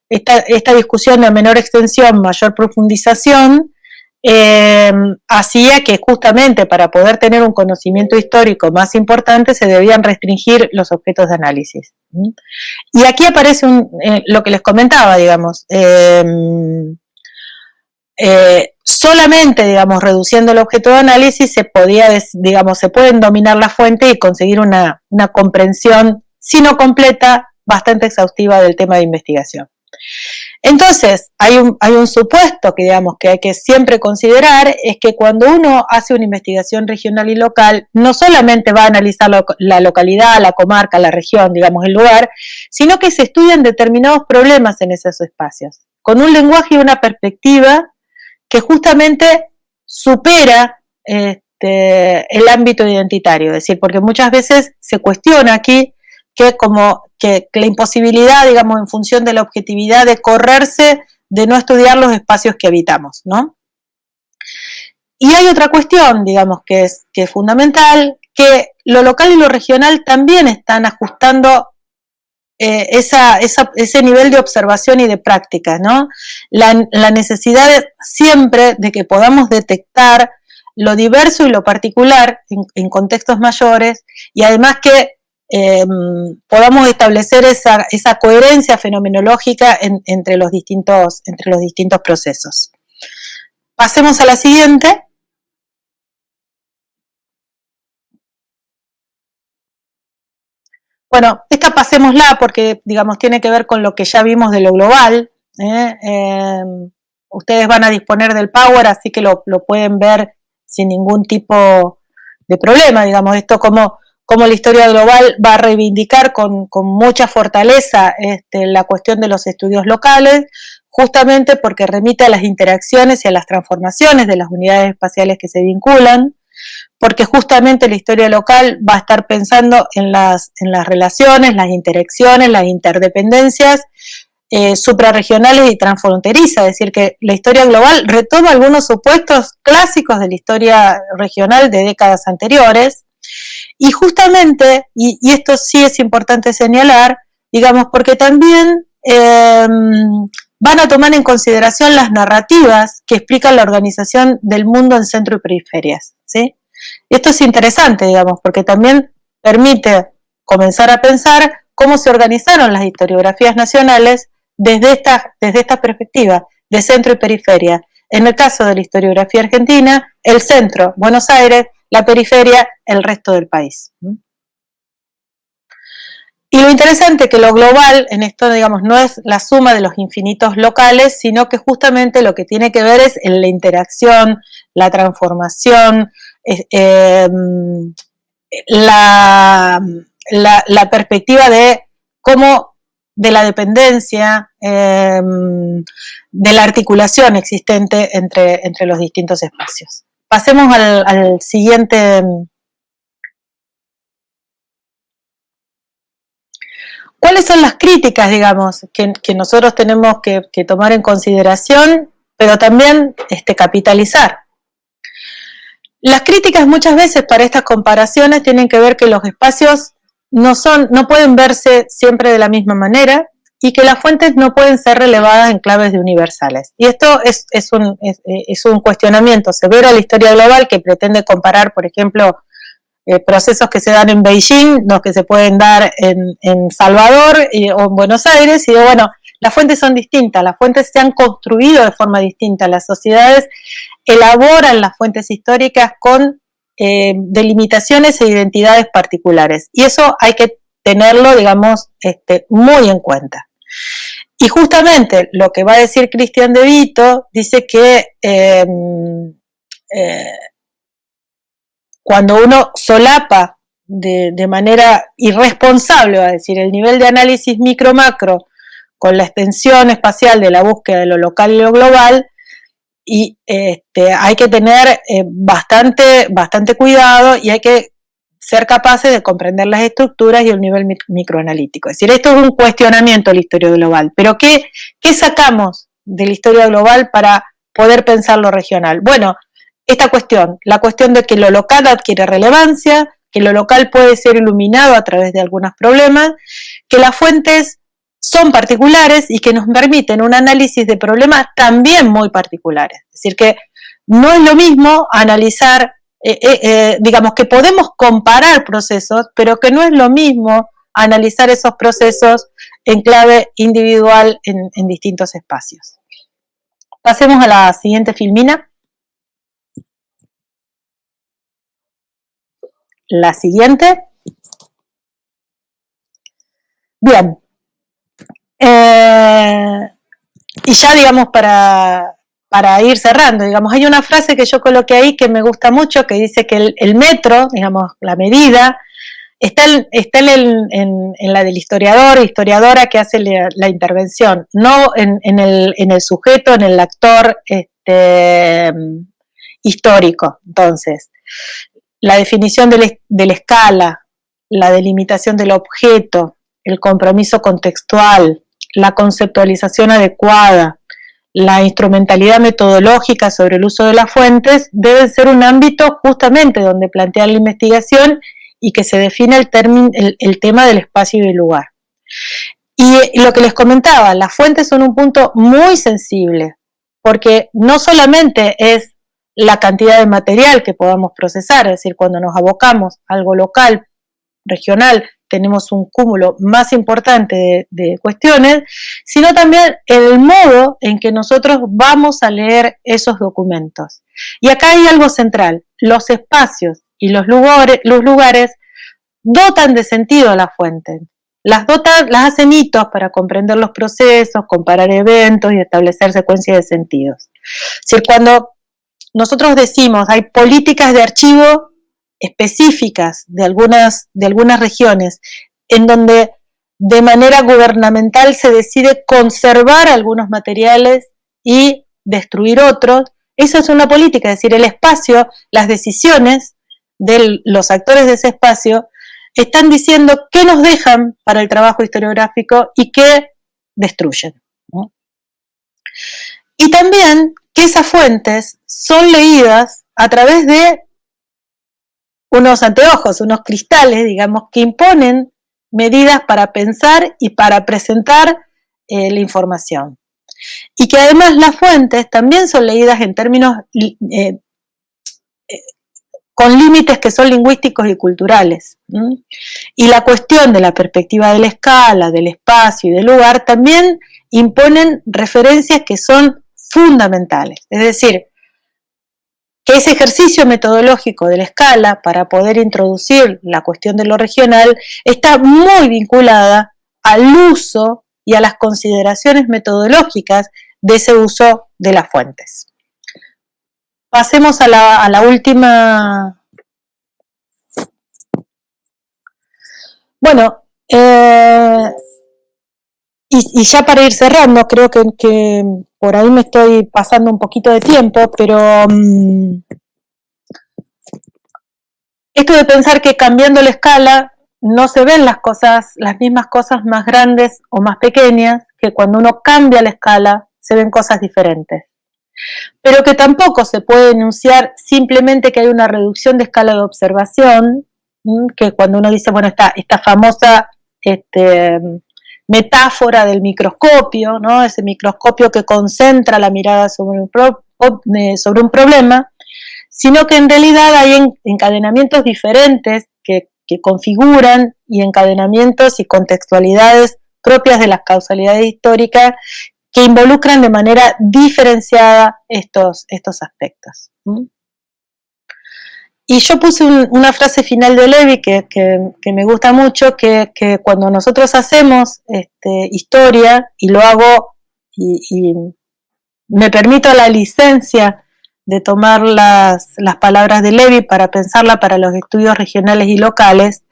esta discusión de menor extensión, mayor profundización, hacía que justamente para poder tener un conocimiento histórico más importante se debían restringir los objetos de análisis. Y aquí aparece lo que les comentaba, digamos, solamente, digamos, reduciendo el objeto de análisis se pueden dominar la fuente y conseguir una comprensión, si no completa, bastante exhaustiva del tema de investigación. Entonces, hay un supuesto que, digamos, que hay que siempre considerar, es que cuando uno hace una investigación regional y local, no solamente va a analizar la localidad, la comarca, la región, digamos, el lugar, sino que se estudian determinados problemas en esos espacios, con un lenguaje y una perspectiva que justamente supera el ámbito identitario, es decir, porque muchas veces se cuestiona aquí que la imposibilidad, digamos, en función de la objetividad de correrse de no estudiar los espacios que habitamos, ¿no? Y hay otra cuestión, digamos, que es fundamental, que lo local y lo regional también están ajustando ese nivel de observación y de práctica, ¿no? La necesidad siempre de que podamos detectar lo diverso y lo particular en contextos mayores, y además que podamos establecer esa coherencia fenomenológica entre los distintos procesos. Pasemos a la siguiente. Bueno, esta pasémosla porque, digamos, tiene que ver con lo que ya vimos de lo global. Ustedes van a disponer del Power, así que lo pueden ver sin ningún tipo problema, digamos, esto como la historia global va a reivindicar con mucha fortaleza la cuestión de los estudios locales, justamente porque remite a las interacciones y a las transformaciones de las unidades espaciales que se vinculan, porque justamente la historia local va a estar pensando en las relaciones, las interacciones, las interdependencias suprarregionales y transfronterizas, es decir, que la historia global retoma algunos supuestos clásicos de la historia regional de décadas anteriores, y justamente, y esto sí es importante señalar, digamos, porque también van a tomar en consideración las narrativas que explican la organización del mundo en centro y periferias, ¿sí? Esto es interesante, digamos, porque también permite comenzar a pensar cómo se organizaron las historiografías nacionales desde esta perspectiva de centro y periferia. En el caso de la historiografía argentina, el centro, Buenos Aires, la periferia, el resto del país. Y lo interesante es que lo global en esto, digamos, no es la suma de los infinitos locales, sino que justamente lo que tiene que ver es en la interacción, la transformación, la perspectiva de cómo, de la dependencia, de la articulación existente entre los distintos espacios. Pasemos al siguiente. ¿Cuáles son las críticas, digamos, que nosotros tenemos que tomar en consideración, pero también capitalizar? Las críticas muchas veces para estas comparaciones tienen que ver que los espacios no pueden verse siempre de la misma manera y que las fuentes no pueden ser relevadas en claves de universales. Y esto es un cuestionamiento severo a la historia global que pretende comparar, por ejemplo, procesos que se dan en Beijing, los que se pueden dar en Salvador o en Buenos Aires, y bueno, las fuentes son distintas, las fuentes se han construido de forma distinta, las sociedades elaboran las fuentes históricas con delimitaciones e identidades particulares, y eso hay que tenerlo, digamos, muy en cuenta. Y justamente lo que va a decir Cristian De Vito, dice que cuando uno solapa de manera irresponsable, va a decir, el nivel de análisis micro-macro con la extensión espacial de la búsqueda de lo local y lo global, y hay que tener bastante cuidado y hay que ser capaces de comprender las estructuras y el nivel microanalítico. Es decir, esto es un cuestionamiento de la historia global, pero ¿qué sacamos de la historia global para poder pensar lo regional? Bueno, la cuestión de que lo local adquiere relevancia, que lo local puede ser iluminado a través de algunos problemas, que las fuentes son particulares y que nos permiten un análisis de problemas también muy particulares. Es decir, que no es lo mismo analizar, digamos que podemos comparar procesos, pero que no es lo mismo analizar esos procesos en clave individual en distintos espacios. Pasemos a la siguiente filmina. La siguiente. Bien. Y ya, digamos, para ir cerrando, digamos, hay una frase que yo coloqué ahí que me gusta mucho, que dice que el metro, digamos, la medida, está en la del historiador o historiadora que hace la intervención, no en el sujeto, en el actor histórico. Entonces, la definición de la escala, la delimitación del objeto, el compromiso contextual, la conceptualización adecuada, la instrumentalidad metodológica sobre el uso de las fuentes deben ser un ámbito justamente donde plantear la investigación y que se define el tema del espacio y del lugar. Y lo que les comentaba, las fuentes son un punto muy sensible, porque no solamente es la cantidad de material que podamos procesar, es decir, cuando nos abocamos a algo local, regional, tenemos un cúmulo más importante de cuestiones, sino también el modo en que nosotros vamos a leer esos documentos. Y acá hay algo central, los espacios y los lugares dotan de sentido a la fuente, las hacen hitos para comprender los procesos, comparar eventos y establecer secuencias de sentidos. Es decir, cuando nosotros decimos hay políticas de archivo, específicas de algunas regiones, en donde de manera gubernamental se decide conservar algunos materiales y destruir otros. Eso es una política, es decir, el espacio, las decisiones de los actores de ese espacio están diciendo qué nos dejan para el trabajo historiográfico y qué destruyen, ¿no? Y también que esas fuentes son leídas a través de unos anteojos, unos cristales, digamos, que imponen medidas para pensar y para presentar la información. Y que además las fuentes también son leídas en términos con límites que son lingüísticos y culturales. Y la cuestión de la perspectiva de la escala, del espacio y del lugar también imponen referencias que son fundamentales. Es decir, que ese ejercicio metodológico de la escala para poder introducir la cuestión de lo regional está muy vinculada al uso y a las consideraciones metodológicas de ese uso de las fuentes. Pasemos a la última. Bueno, y ya para ir cerrando, creo que por ahí me estoy pasando un poquito de tiempo, pero esto de pensar que cambiando la escala no se ven las mismas cosas más grandes o más pequeñas, que cuando uno cambia la escala se ven cosas diferentes. Pero que tampoco se puede enunciar simplemente que hay una reducción de escala de observación, que cuando uno dice, bueno, esta famosa metáfora del microscopio, ¿no? Ese microscopio que concentra la mirada sobre un problema, sino que en realidad hay encadenamientos diferentes que configuran y encadenamientos y contextualidades propias de las causalidades históricas que involucran de manera diferenciada estos aspectos. Y yo puse una frase final de Levi que me gusta mucho, que cuando nosotros hacemos historia, y lo hago y me permito la licencia de tomar las palabras de Levi para pensarla para los estudios regionales y locales,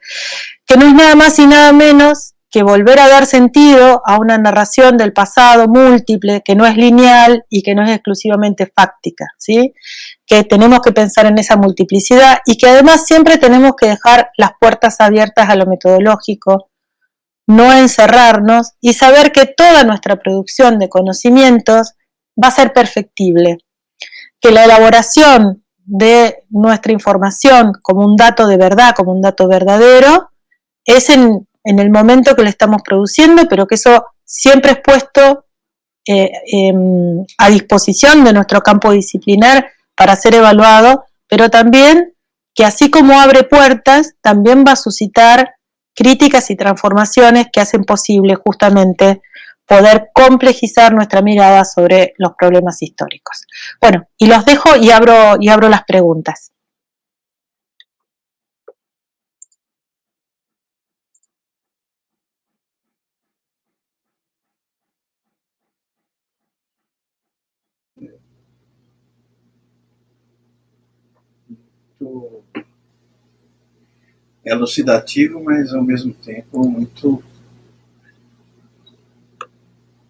que no es nada más y nada menos que volver a dar sentido a una narración del pasado múltiple, que no es lineal y que no es exclusivamente fáctica, ¿sí? Que tenemos que pensar en esa multiplicidad y que además siempre tenemos que dejar las puertas abiertas a lo metodológico, no encerrarnos y saber que toda nuestra producción de conocimientos va a ser perfectible, que la elaboración de nuestra información como un dato de verdad, como un dato verdadero, es en el momento que lo estamos produciendo, pero que eso siempre es puesto a disposición de nuestro campo disciplinar para ser evaluado, pero también que así como abre puertas, también va a suscitar críticas y transformaciones que hacen posible justamente poder complejizar nuestra mirada sobre los problemas históricos. Bueno, y los dejo y abro las preguntas. Muito elucidativo, mas ao mesmo tempo muito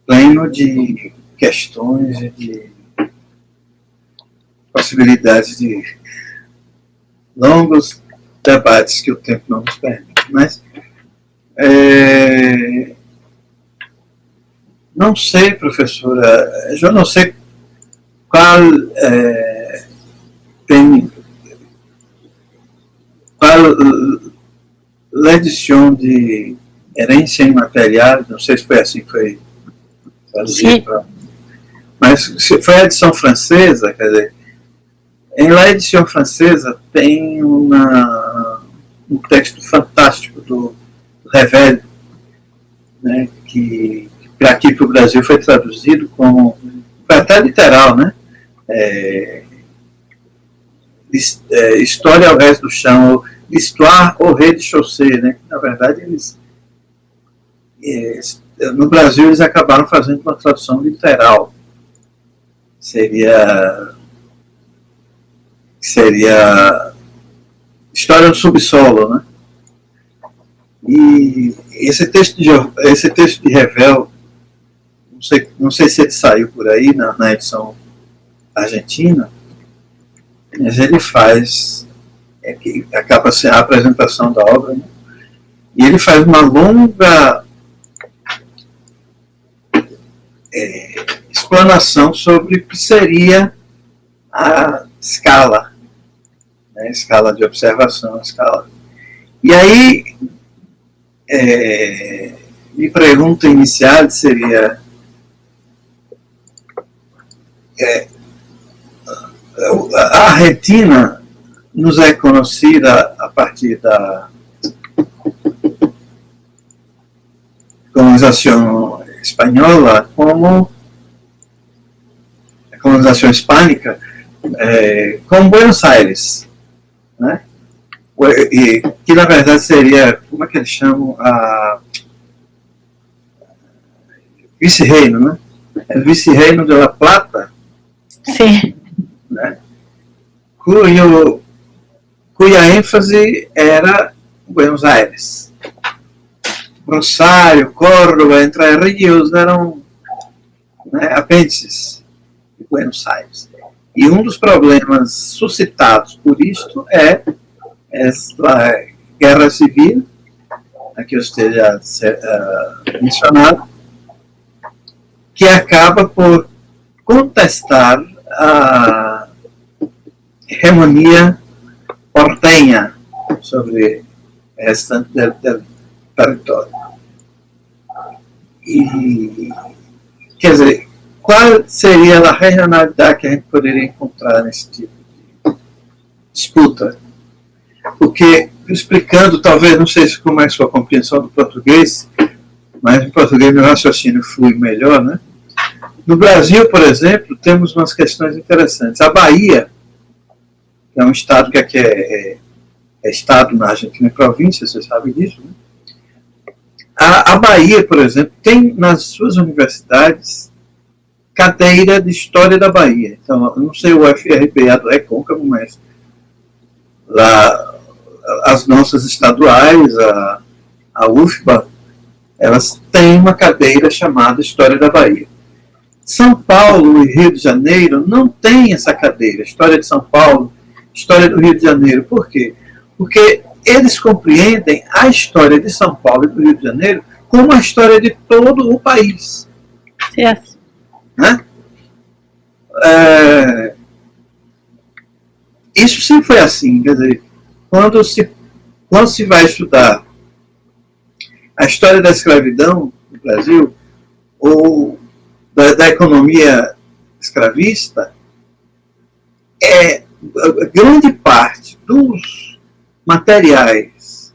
pleno de questões e de possibilidades de longos debates que o tempo não nos permite. Mas não sei, professora, eu não sei qual tem qual a edição de Herência Imaterial, não sei se foi assim que foi traduzido, mas foi a edição francesa, quer dizer, na edição francesa tem um texto fantástico do Revel, né, que aqui para o Brasil foi traduzido como, foi até literal, né? História ao resto do chão, Histoire au rez-de-chaussée, né? Na verdade, no Brasil eles acabaram fazendo uma tradução literal. Seria História do Subsolo, né? E esse texto de Revel, não sei se ele saiu por aí na edição argentina, mas ele faz, que acaba sendo a apresentação da obra, né? E ele faz uma longa explanação sobre o que seria a escala, né? Escala de observação, escala. E aí, minha pergunta inicial seria: a Argentina nos é conhecida a partir da colonização espanhola como a colonização hispânica, como Buenos Aires, né? E que na verdade seria, como é que eles chamam, a vice-reino, né? É vice-reino de La Plata. Sim. Né? Cuya ênfase era Buenos Aires. Rosário, Córdoba, Entre Ríos eram, né, apêndices de Buenos Aires. E um dos problemas suscitados por isto é essa guerra civil, que eu esteja mencionado, que acaba por contestar a hegemonia porteña sobre esta del território. E, quer dizer, qual seria a regionalidade que a gente poderia encontrar nesse tipo de disputa? Porque, explicando, talvez, não sei como é a sua compreensão do português, mas em português meu raciocínio flui melhor, né? No Brasil, por exemplo, temos umas questões interessantes. A Bahia, que é um estado que aqui é estado na Argentina, é província, você sabe disso, né? A Bahia, por exemplo, tem nas suas universidades cadeira de História da Bahia. Então, eu não sei o UFRBA do Recôncavo, mas lá as nossas estaduais, a UFBA, elas têm uma cadeira chamada História da Bahia. São Paulo e Rio de Janeiro não têm essa cadeira, História de São Paulo, História do Rio de Janeiro. Por quê? Porque eles compreendem a história de São Paulo e do Rio de Janeiro como a história de todo o país. Yes. Né? Isso sempre foi assim, quer dizer, quando se vai estudar a história da escravidão no Brasil, ou da economia escravista, grande parte dos materiais,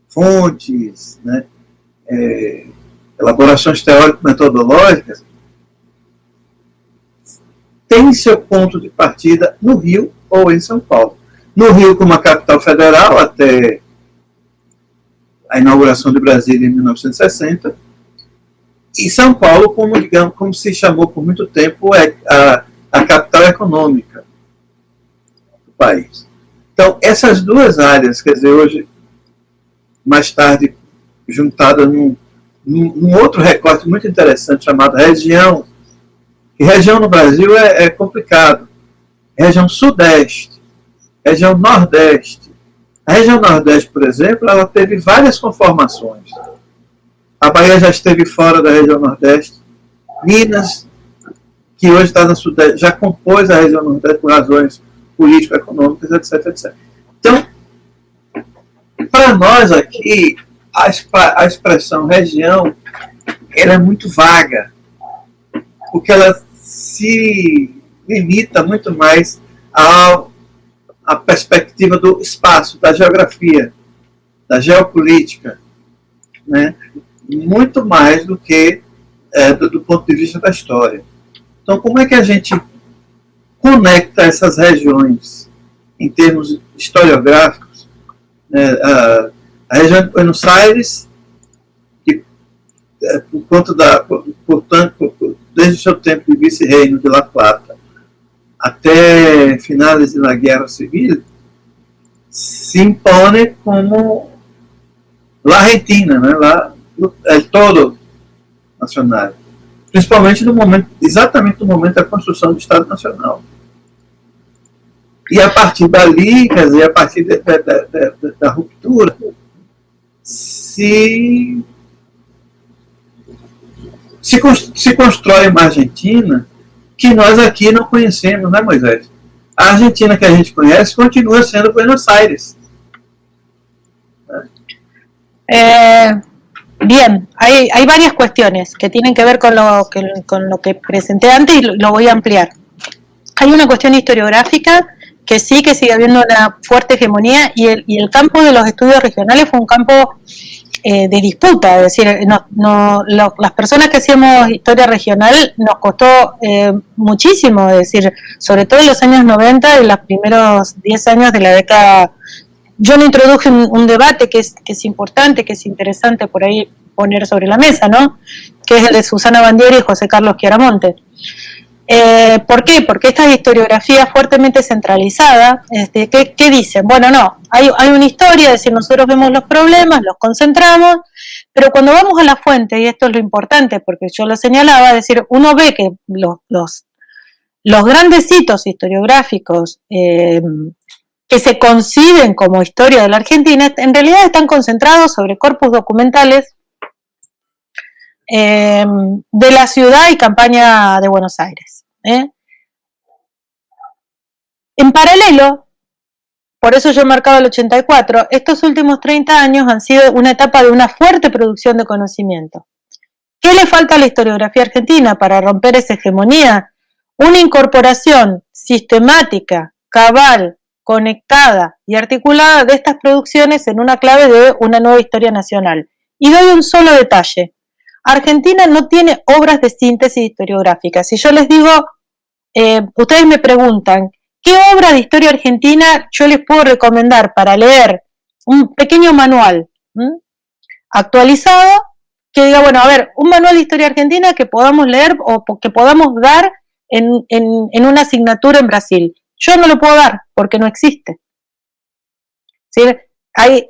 fontes, né, elaborações teórico-metodológicas, tem seu ponto de partida no Rio ou em São Paulo. No Rio, como a capital federal, até a inauguração de Brasília em 1960, e São Paulo, como, digamos, como se chamou por muito tempo, a capital econômica do país. Então, essas duas áreas, quer dizer, hoje, mais tarde, juntada num outro recorte muito interessante chamado região, e região no Brasil é complicado. Região Sudeste, região Nordeste. A região Nordeste, por exemplo, ela teve várias conformações. A Bahia já esteve fora da região Nordeste. Minas, que hoje está na Sudeste, já compôs a região Nordeste por razões político-econômicas, etc, etc. Então, para nós aqui, a expressão região, ela é muito vaga, porque ela se limita muito mais à perspectiva do espaço, da geografia, da geopolítica, né? Muito mais do que do ponto de vista da história. Então, como é que a gente conecta essas regiões em termos historiográficos? A região de Buenos Aires, que, portanto, desde o seu tempo de vice-reino de La Plata até finais da Guerra Civil, se impone como a Argentina, né? Lá é todo nacional, principalmente no momento, exatamente no momento da construção do Estado Nacional. E a partir dali, quer dizer, a partir da ruptura, se constrói uma Argentina que nós aqui não conhecemos, né, Moisés? A Argentina que a gente conhece continua sendo Buenos Aires. Bien, hay varias cuestiones que tienen que ver con lo que presenté antes y lo voy a ampliar. Hay una cuestión historiográfica que sí, que sigue habiendo una fuerte hegemonía y el campo de los estudios regionales fue un campo de disputa, es decir, las personas que hacíamos historia regional nos costó muchísimo, es decir, sobre todo en los años 90 y los primeros 10 años de la década. Yo me introduje un debate que es importante, que es interesante por ahí poner sobre la mesa, ¿no? Que es el de Susana Bandiera y José Carlos Chiaramonte. ¿Por qué? Porque esta historiografía fuertemente centralizada, ¿qué dicen? Bueno, no, hay una historia, es decir, nosotros vemos los problemas, los concentramos, pero cuando vamos a la fuente, y esto es lo importante, porque yo lo señalaba, es decir, uno ve que los grandes hitos historiográficos que se conciben como historia de la Argentina, en realidad están concentrados sobre corpus documentales de la ciudad y campaña de Buenos Aires. En paralelo, por eso yo he marcado el 84, estos últimos 30 años han sido una etapa de una fuerte producción de conocimiento. ¿Qué le falta a la historiografía argentina para romper esa hegemonía? Una incorporación sistemática, cabal, conectada y articulada de estas producciones en una clave de una nueva historia nacional. Y doy un solo detalle. Argentina no tiene obras de síntesis historiográfica. Si yo les digo, ustedes me preguntan, ¿qué obra de historia argentina yo les puedo recomendar para leer? Un pequeño manual actualizado que diga, bueno, a ver, un manual de historia argentina que podamos leer o que podamos dar en una asignatura en Brasil. Yo no lo puedo dar porque no existe. ¿Sí? Hay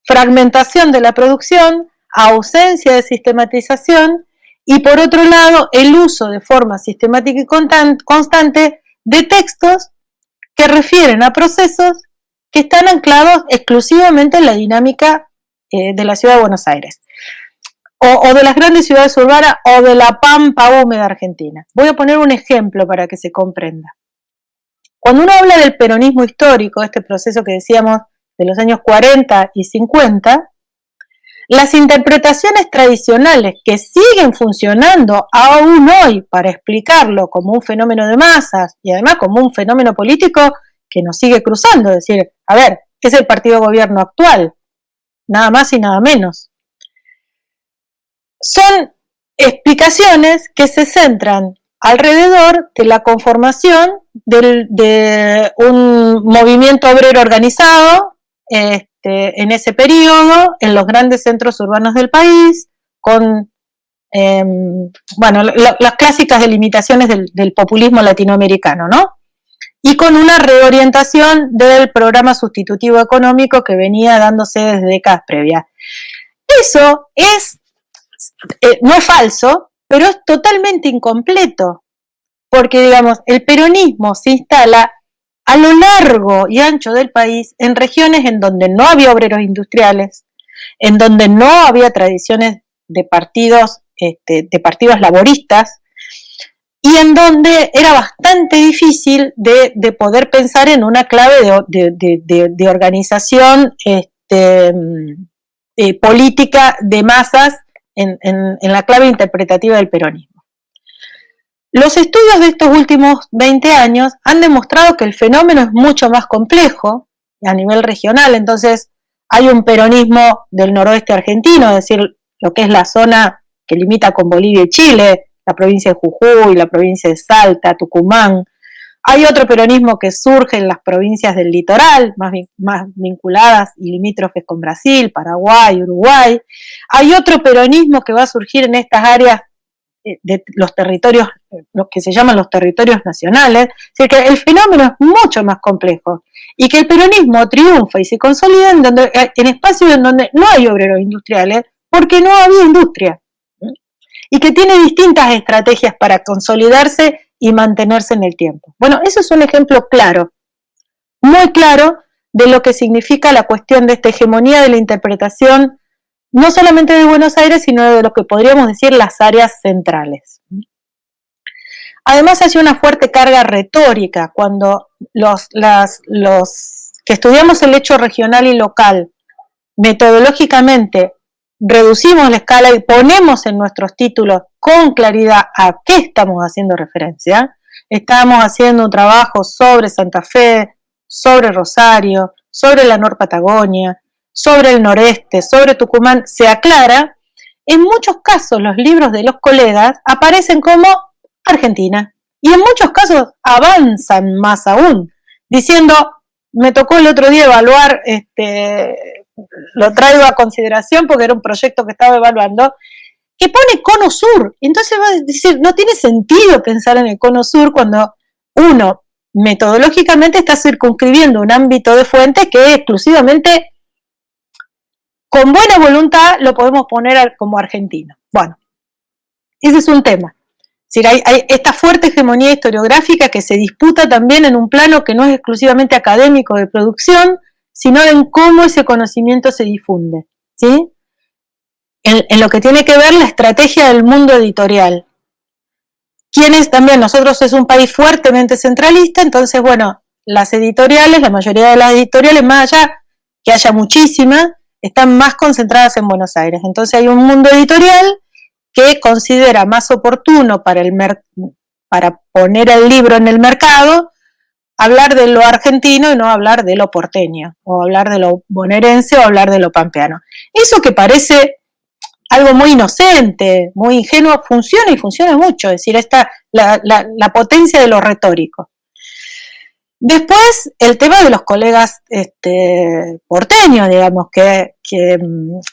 fragmentación de la producción, ausencia de sistematización y por otro lado el uso de forma sistemática y constante de textos que refieren a procesos que están anclados exclusivamente en la dinámica de la ciudad de Buenos Aires o de las grandes ciudades urbanas o de la pampa húmeda argentina. Voy a poner un ejemplo para que se comprenda. Cuando uno habla del peronismo histórico, este proceso que decíamos de los años 40 y 50, las interpretaciones tradicionales que siguen funcionando aún hoy para explicarlo como un fenómeno de masas y además como un fenómeno político que nos sigue cruzando, es decir, a ver, ¿qué es el partido de gobierno actual? Nada más y nada menos. Son explicaciones que se centran alrededor de la conformación de un movimiento obrero organizado en ese periodo, en los grandes centros urbanos del país, con las clásicas delimitaciones del populismo latinoamericano, ¿no? Y con una reorientación del programa sustitutivo económico que venía dándose desde décadas previas. Eso no es falso, pero es totalmente incompleto, porque, digamos, el peronismo se instala a lo largo y ancho del país en regiones en donde no había obreros industriales, en donde no había tradiciones de partidos laboristas y en donde era bastante difícil de poder pensar en una clave de organización política de masas en la clave interpretativa del peronismo. Los estudios de estos últimos 20 años han demostrado que el fenómeno es mucho más complejo a nivel regional, entonces hay un peronismo del noroeste argentino, es decir, lo que es la zona que limita con Bolivia y Chile, la provincia de Jujuy, la provincia de Salta, Tucumán. Hay otro peronismo que surge en las provincias del litoral, más vinculadas y limítrofes con Brasil, Paraguay, Uruguay. Hay otro peronismo que va a surgir en estas áreas de los territorios, lo que se llaman los territorios nacionales, es decir, que el fenómeno es mucho más complejo y que el peronismo triunfa y se consolida en espacios en donde no hay obreros industriales porque no había industria, y que tiene distintas estrategias para consolidarse y mantenerse en el tiempo. Bueno, eso es un ejemplo claro, muy claro, de lo que significa la cuestión de esta hegemonía de la interpretación, no solamente de Buenos Aires, sino de lo que podríamos decir las áreas centrales. Además, hay una fuerte carga retórica cuando los que estudiamos el hecho regional y local, metodológicamente reducimos la escala y ponemos en nuestros títulos con claridad a qué estamos haciendo referencia. Estamos haciendo un trabajo sobre Santa Fe, sobre Rosario, sobre la Nor Patagonia, sobre el noreste, sobre Tucumán, se aclara. En muchos casos los libros de los colegas aparecen como Argentina y en muchos casos avanzan más aún, diciendo, me tocó el otro día evaluar, lo traigo a consideración porque era un proyecto que estaba evaluando, que pone Cono Sur. Entonces va a decir, no tiene sentido pensar en el Cono Sur cuando uno metodológicamente está circunscribiendo un ámbito de fuente que exclusivamente, con buena voluntad, lo podemos poner como argentino. Bueno, ese es un tema. Es decir, hay esta fuerte hegemonía historiográfica que se disputa también en un plano que no es exclusivamente académico de producción, sino en cómo ese conocimiento se difunde, ¿sí? En lo que tiene que ver la estrategia del mundo editorial. Quienes también, nosotros es un país fuertemente centralista, entonces, bueno, las editoriales, la mayoría de las editoriales, más allá que haya muchísimas, están más concentradas en Buenos Aires. Entonces hay un mundo editorial que considera más oportuno para poner el libro en el mercado, hablar de lo argentino y no hablar de lo porteño, o hablar de lo bonaerense o hablar de lo pampeano. Eso que parece algo muy inocente, muy ingenuo, funciona y funciona mucho, es decir, la potencia de lo retórico. Después, el tema de los colegas porteños, digamos, que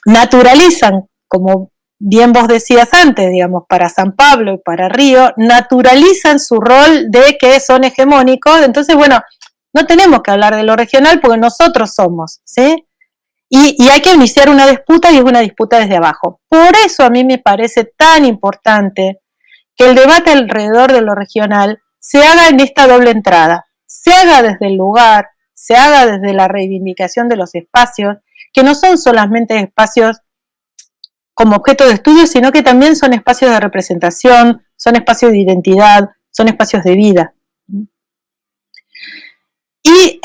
naturalizan, como bien vos decías antes, digamos, para San Pablo y para Río, naturalizan su rol de que son hegemónicos. Entonces, bueno, no tenemos que hablar de lo regional porque nosotros somos, ¿sí? Y hay que iniciar una disputa, y es una disputa desde abajo. Por eso a mí me parece tan importante que el debate alrededor de lo regional se haga en esta doble entrada, se haga desde el lugar, se haga desde la reivindicación de los espacios, que no son solamente espacios como objeto de estudio, sino que también son espacios de representación, son espacios de identidad, son espacios de vida. Y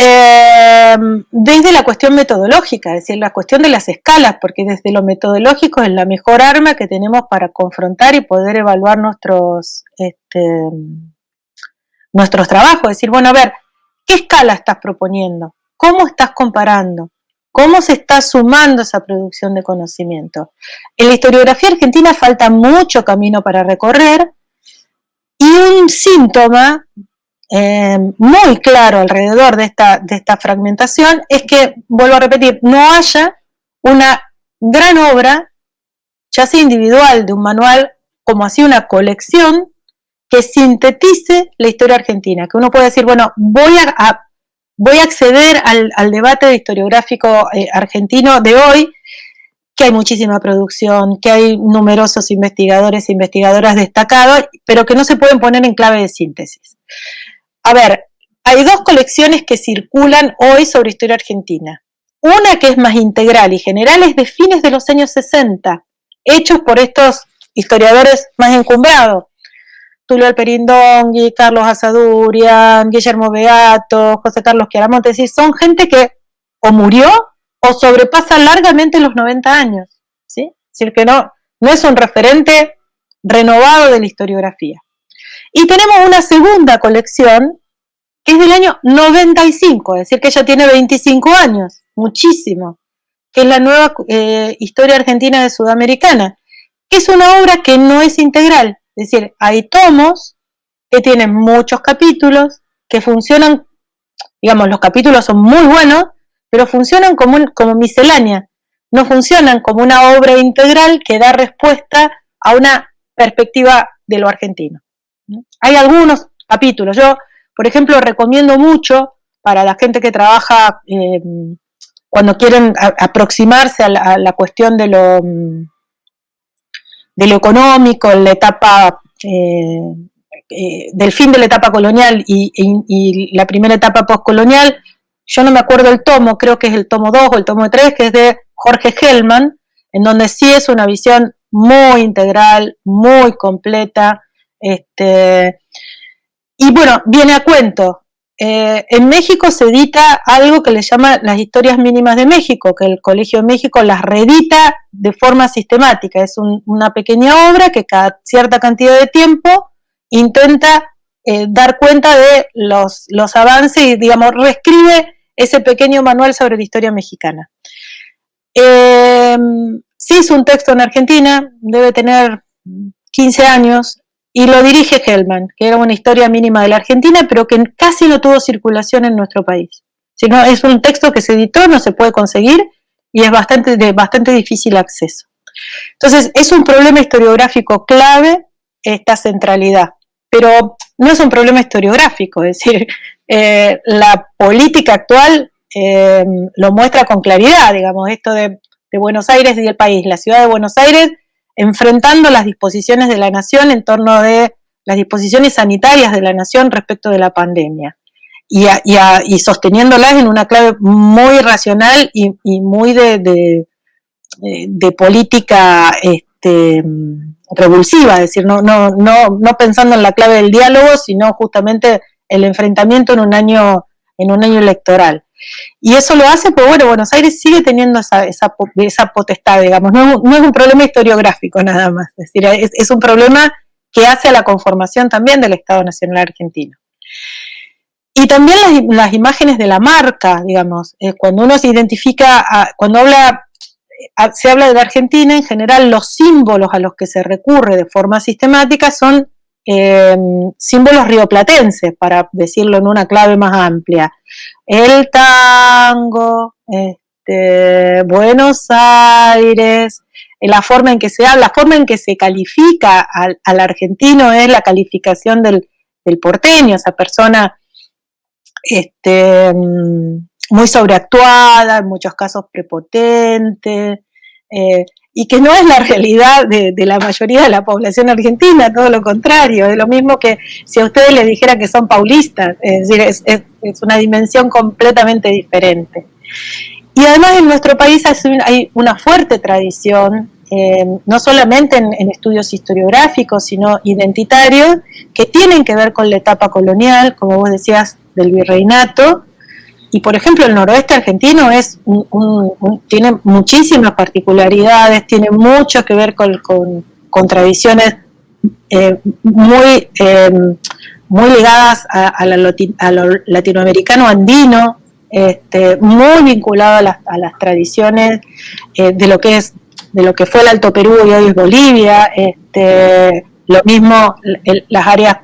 desde la cuestión metodológica, es decir, la cuestión de las escalas, porque desde lo metodológico es la mejor arma que tenemos para confrontar y poder evaluar nuestros trabajos. Es decir, bueno, a ver, ¿qué escala estás proponiendo? ¿Cómo estás comparando? ¿Cómo se está sumando esa producción de conocimiento? En la historiografía argentina falta mucho camino para recorrer, y un síntoma muy claro alrededor de esta fragmentación es que, vuelvo a repetir, no haya una gran obra, ya sea individual, de un manual, como así una colección, que sintetice la historia argentina, que uno puede decir, bueno, voy a acceder al debate historiográfico argentino de hoy, que hay muchísima producción, que hay numerosos investigadores e investigadoras destacados, pero que no se pueden poner en clave de síntesis. A ver, hay dos colecciones que circulan hoy sobre historia argentina. Una que es más integral y general es de fines de los años 60, hechos por estos historiadores más encumbrados. Tulio Alperindongui, Carlos Asadurian, Guillermo Beato, José Carlos Chiaramonte, es decir, son gente que o murió o sobrepasa largamente los 90 años, ¿sí? Es decir, que no es un referente renovado de la historiografía. Y tenemos una segunda colección que es del año 95, es decir, que ella tiene 25 años, muchísimo, que es la nueva historia argentina de Sudamericana, que es una obra que no es integral, es decir, hay tomos que tienen muchos capítulos, que funcionan, digamos, los capítulos son muy buenos, pero funcionan como miscelánea, no funcionan como una obra integral que da respuesta a una perspectiva de lo argentino. Hay algunos capítulos. Yo, por ejemplo, recomiendo mucho para la gente que trabaja cuando quieren aproximarse a la cuestión de lo económico, en la etapa del fin de la etapa colonial y la primera etapa postcolonial. Yo no me acuerdo el tomo, creo que es el tomo 2 o el tomo 3, que es de Jorge Hellman, en donde sí es una visión muy integral, muy completa, y bueno, viene a cuento. En México se edita algo que le llama las historias mínimas de México, que el Colegio de México las reedita de forma sistemática. Es una pequeña obra que cada cierta cantidad de tiempo intenta dar cuenta de los avances y, digamos, reescribe ese pequeño manual sobre la historia mexicana. Sí, es un texto en Argentina, debe tener 15 años, y lo dirige Hellman, que era una historia mínima de la Argentina, pero que casi no tuvo circulación en nuestro país. Sino es un texto que se editó, no se puede conseguir, y es de bastante difícil acceso. Entonces, es un problema historiográfico clave esta centralidad, pero no es un problema historiográfico, es decir, la política actual lo muestra con claridad, digamos, esto de Buenos Aires y el país, la ciudad de Buenos Aires enfrentando las disposiciones de la nación en torno de las disposiciones sanitarias de la nación respecto de la pandemia y sosteniéndolas en una clave muy racional y muy de política revulsiva, es decir, no pensando en la clave del diálogo, sino justamente el enfrentamiento en un año electoral. Y eso lo hace, pero bueno, Buenos Aires sigue teniendo esa potestad, digamos, no es un problema historiográfico nada más, es decir, es un problema que hace a la conformación también del Estado Nacional Argentino. Y también las imágenes de la marca, digamos, cuando uno se identifica, se habla de la Argentina, en general los símbolos a los que se recurre de forma sistemática son símbolos rioplatenses, para decirlo en una clave más amplia. El tango, Buenos Aires, la forma en que se habla, la forma en que se califica al argentino es la calificación del porteño, esa persona muy sobreactuada, en muchos casos prepotente, y que no es la realidad de la mayoría de la población argentina, todo lo contrario, es lo mismo que si a ustedes les dijera que son paulistas, es decir, es una dimensión completamente diferente. Y además en nuestro país hay una fuerte tradición, no solamente en estudios historiográficos, sino identitarios, que tienen que ver con la etapa colonial, como vos decías, del virreinato. Y por ejemplo el noroeste argentino tiene muchísimas particularidades, tiene mucho que ver con tradiciones muy ligadas a lo latinoamericano andino, muy vinculado a las tradiciones de lo que fue el Alto Perú y hoy es Bolivia, lo mismo las áreas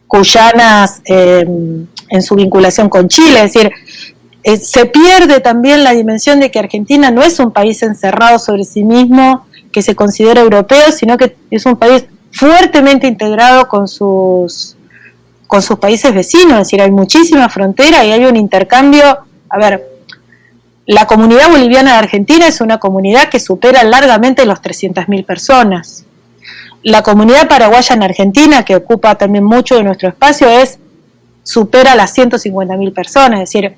cuyanas en su vinculación con Chile, es decir, se pierde también la dimensión de que Argentina no es un país encerrado sobre sí mismo, que se considera europeo, sino que es un país fuertemente integrado con sus países vecinos, es decir, hay muchísima frontera y hay un intercambio. A ver, la comunidad boliviana de Argentina es una comunidad que supera largamente los 300.000 personas. La comunidad paraguaya en Argentina, que ocupa también mucho de nuestro espacio, supera las 150.000 personas, es decir,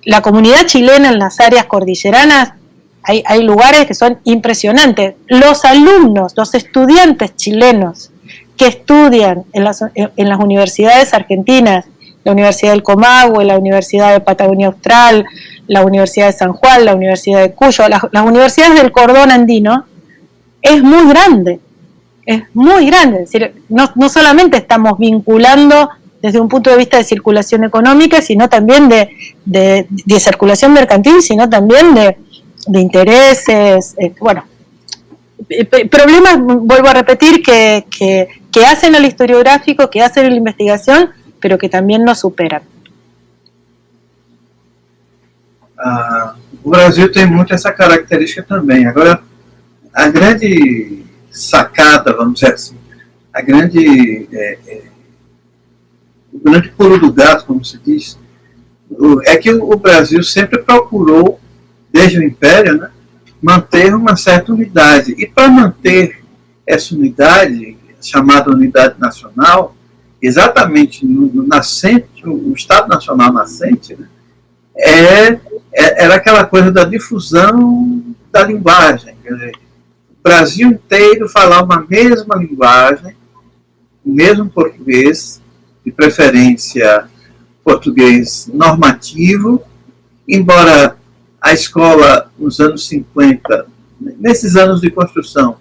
la comunidad chilena en las áreas cordilleranas, hay lugares que son impresionantes. Los alumnos, los estudiantes chilenos que estudian en las universidades argentinas, la Universidad del Comahue, la Universidad de Patagonia Austral, la Universidad de San Juan, la Universidad de Cuyo, las universidades del cordón andino, es muy grande, es decir, no solamente estamos vinculando desde un punto de vista de circulación económica, sino también de circulación mercantil, sino también de intereses, bueno, problemas, vuelvo a repetir, que hacen al historiográfico, que hacen a la investigación, pero que también nos superan. O Brasil tem muito essa característica também. Agora, a grande sacada, vamos dizer assim, o grande pulo do gato, como se diz, é que o Brasil sempre procurou, desde o Império, né, manter uma certa unidade. E para manter essa unidade, chamada unidade nacional, exatamente no nascente, o Estado Nacional nascente, né, era aquela coisa da difusão da linguagem. Quer dizer, o Brasil inteiro falar uma mesma linguagem, o mesmo português, de preferência português normativo, embora a escola nos anos 50, nesses anos de construção,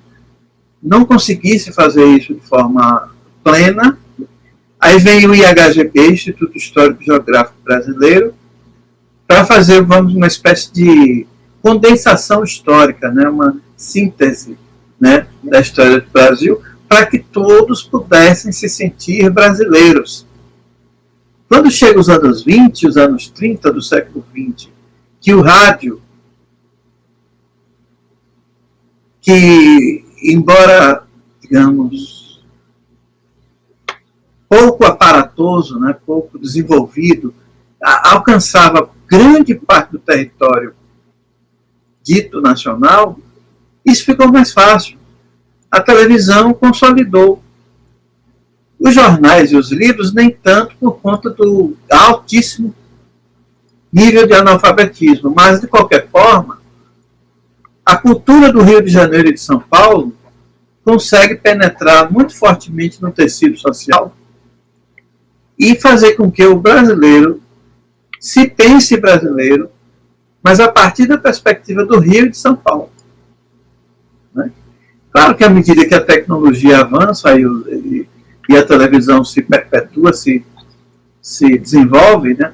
não conseguisse fazer isso de forma plena. Aí vem o IHGB, Instituto Histórico e Geográfico Brasileiro, para fazer, uma espécie de condensação histórica, né, uma síntese, né, da história do Brasil, para que todos pudessem se sentir brasileiros. Quando chega os anos 20, os anos 30 do século 20, que o rádio, que embora, digamos, pouco aparatoso, né, pouco desenvolvido, alcançava grande parte do território dito nacional, isso ficou mais fácil. A televisão consolidou. Os jornais e os livros, nem tanto por conta do altíssimo nível de analfabetismo, mas, de qualquer forma, a cultura do Rio de Janeiro e de São Paulo consegue penetrar muito fortemente no tecido social e fazer com que o brasileiro se pense brasileiro, mas a partir da perspectiva do Rio e de São Paulo. Né? Claro que à medida que a tecnologia avança e a televisão se perpetua, se desenvolve, né?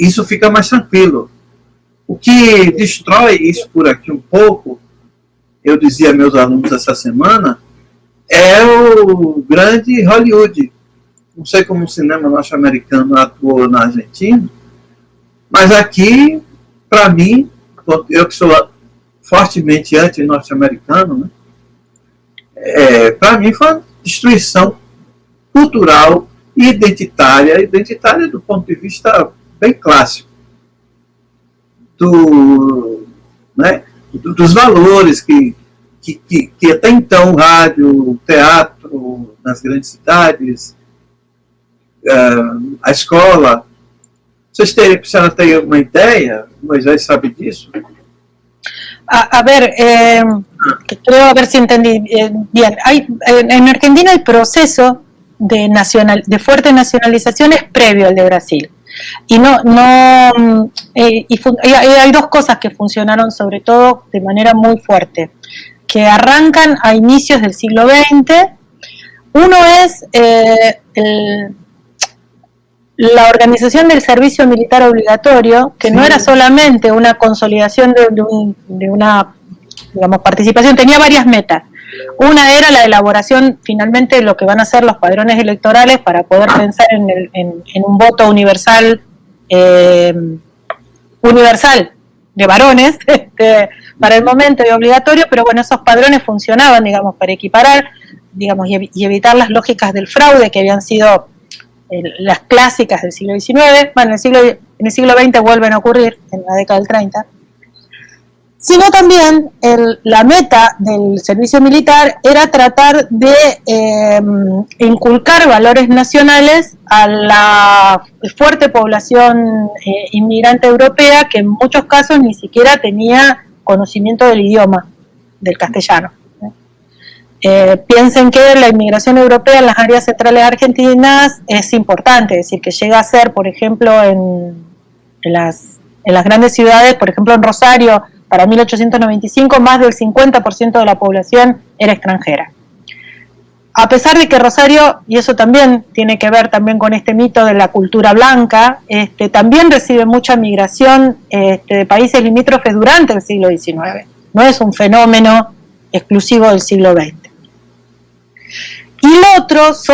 Isso fica mais tranquilo. O que destrói isso por aqui um pouco, eu dizia a meus alunos essa semana, é o grande Hollywood. Não sei como o cinema norte-americano atuou na Argentina, mas aqui, para mim, eu que sou fortemente anti-norte-americano, né, para mim foi uma destruição cultural e identitária do ponto de vista bem clássico, dos valores que até então o rádio, o teatro nas grandes cidades, a escola. Vocês senhora tem alguma ideia? Moisés sabe disso? A ver, creo a ver si entendí bien. En Argentina el proceso de fuerte nacionalización es previo al de Brasil. Y hay dos cosas que funcionaron sobre todo de manera muy fuerte, que arrancan a inicios del siglo XX. Uno es la organización del servicio militar obligatorio, que no era solamente una consolidación de una, digamos, participación, tenía varias metas. Una era la elaboración finalmente de lo que van a ser los padrones electorales para poder pensar en un voto universal de varones para el momento y obligatorio, pero bueno, esos padrones funcionaban, digamos, para equiparar, digamos, y evitar las lógicas del fraude que habían sido las clásicas del siglo XIX. Bueno, en el siglo XX vuelven a ocurrir, en la década del 30. Sino también la meta del servicio militar era tratar de inculcar valores nacionales a la fuerte población inmigrante europea, que en muchos casos ni siquiera tenía conocimiento del idioma, del castellano. Piensen que la inmigración europea en las áreas centrales argentinas es importante, es decir, que llega a ser, por ejemplo, en las grandes ciudades, por ejemplo en Rosario, para 1895 más del 50% de la población era extranjera. A pesar de que Rosario, y eso también tiene que ver también con este mito de la cultura blanca, también recibe mucha migración de países limítrofes durante el siglo XIX. No es un fenómeno exclusivo del siglo XX. Y lo otro es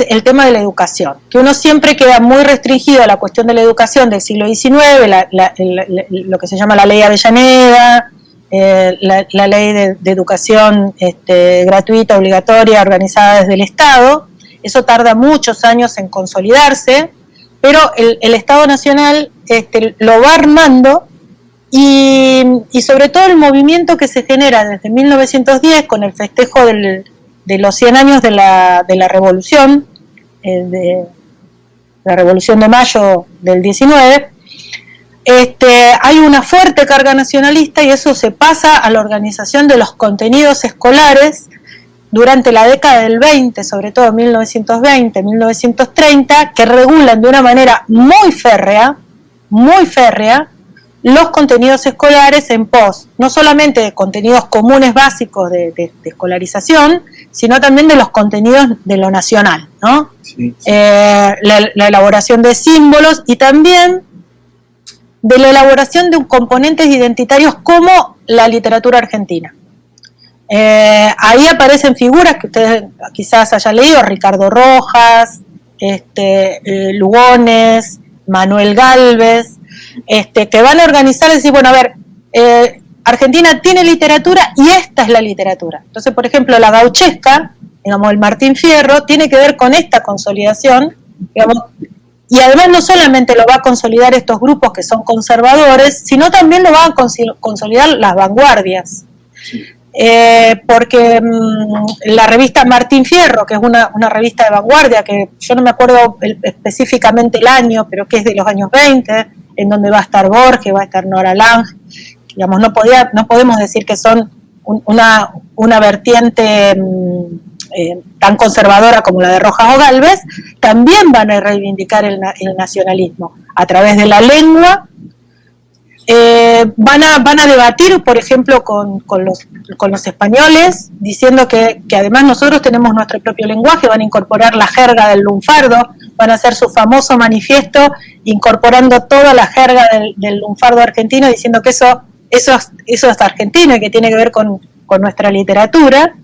el tema de la educación, que uno siempre queda muy restringido a la cuestión de la educación del siglo XIX, lo que se llama la Ley Avellaneda, la ley de educación gratuita, obligatoria, organizada desde el Estado. Eso tarda muchos años en consolidarse, pero el Estado Nacional lo va armando y sobre todo el movimiento que se genera desde 1910 con el festejo de los 100 años de la Revolución, de la Revolución de Mayo del 19, hay una fuerte carga nacionalista y eso se pasa a la organización de los contenidos escolares durante la década del 20, sobre todo 1920, 1930, que regulan de una manera muy férrea, los contenidos escolares en pos, no solamente de contenidos comunes básicos de escolarización, sino también de los contenidos de lo nacional, ¿no? Sí. La elaboración de símbolos y también de la elaboración de componentes identitarios como la literatura argentina. Ahí aparecen figuras que ustedes quizás hayan leído, Ricardo Rojas, Lugones, Manuel Gálvez, que van a organizar y decir, bueno, a ver, Argentina tiene literatura y esta es la literatura. Entonces, por ejemplo, la gauchesca, digamos, el Martín Fierro, tiene que ver con esta consolidación, digamos, y además no solamente lo va a consolidar estos grupos que son conservadores, sino también lo van a consolidar las vanguardias. Sí. Porque la revista Martín Fierro, que es una revista de vanguardia, que yo no me acuerdo específicamente el año, pero que es de los años 20, en donde va a estar Borges, va a estar Nora Lange, digamos, no podemos decir que son una vertiente tan conservadora como la de Rojas o Gálvez, también van a reivindicar el nacionalismo a través de la lengua. Van a debatir, por ejemplo, con los españoles, diciendo que además nosotros tenemos nuestro propio lenguaje, van a incorporar la jerga del lunfardo, van a hacer su famoso manifiesto incorporando toda la jerga del lunfardo argentino, diciendo que eso es argentino y que tiene que ver con nuestra literatura.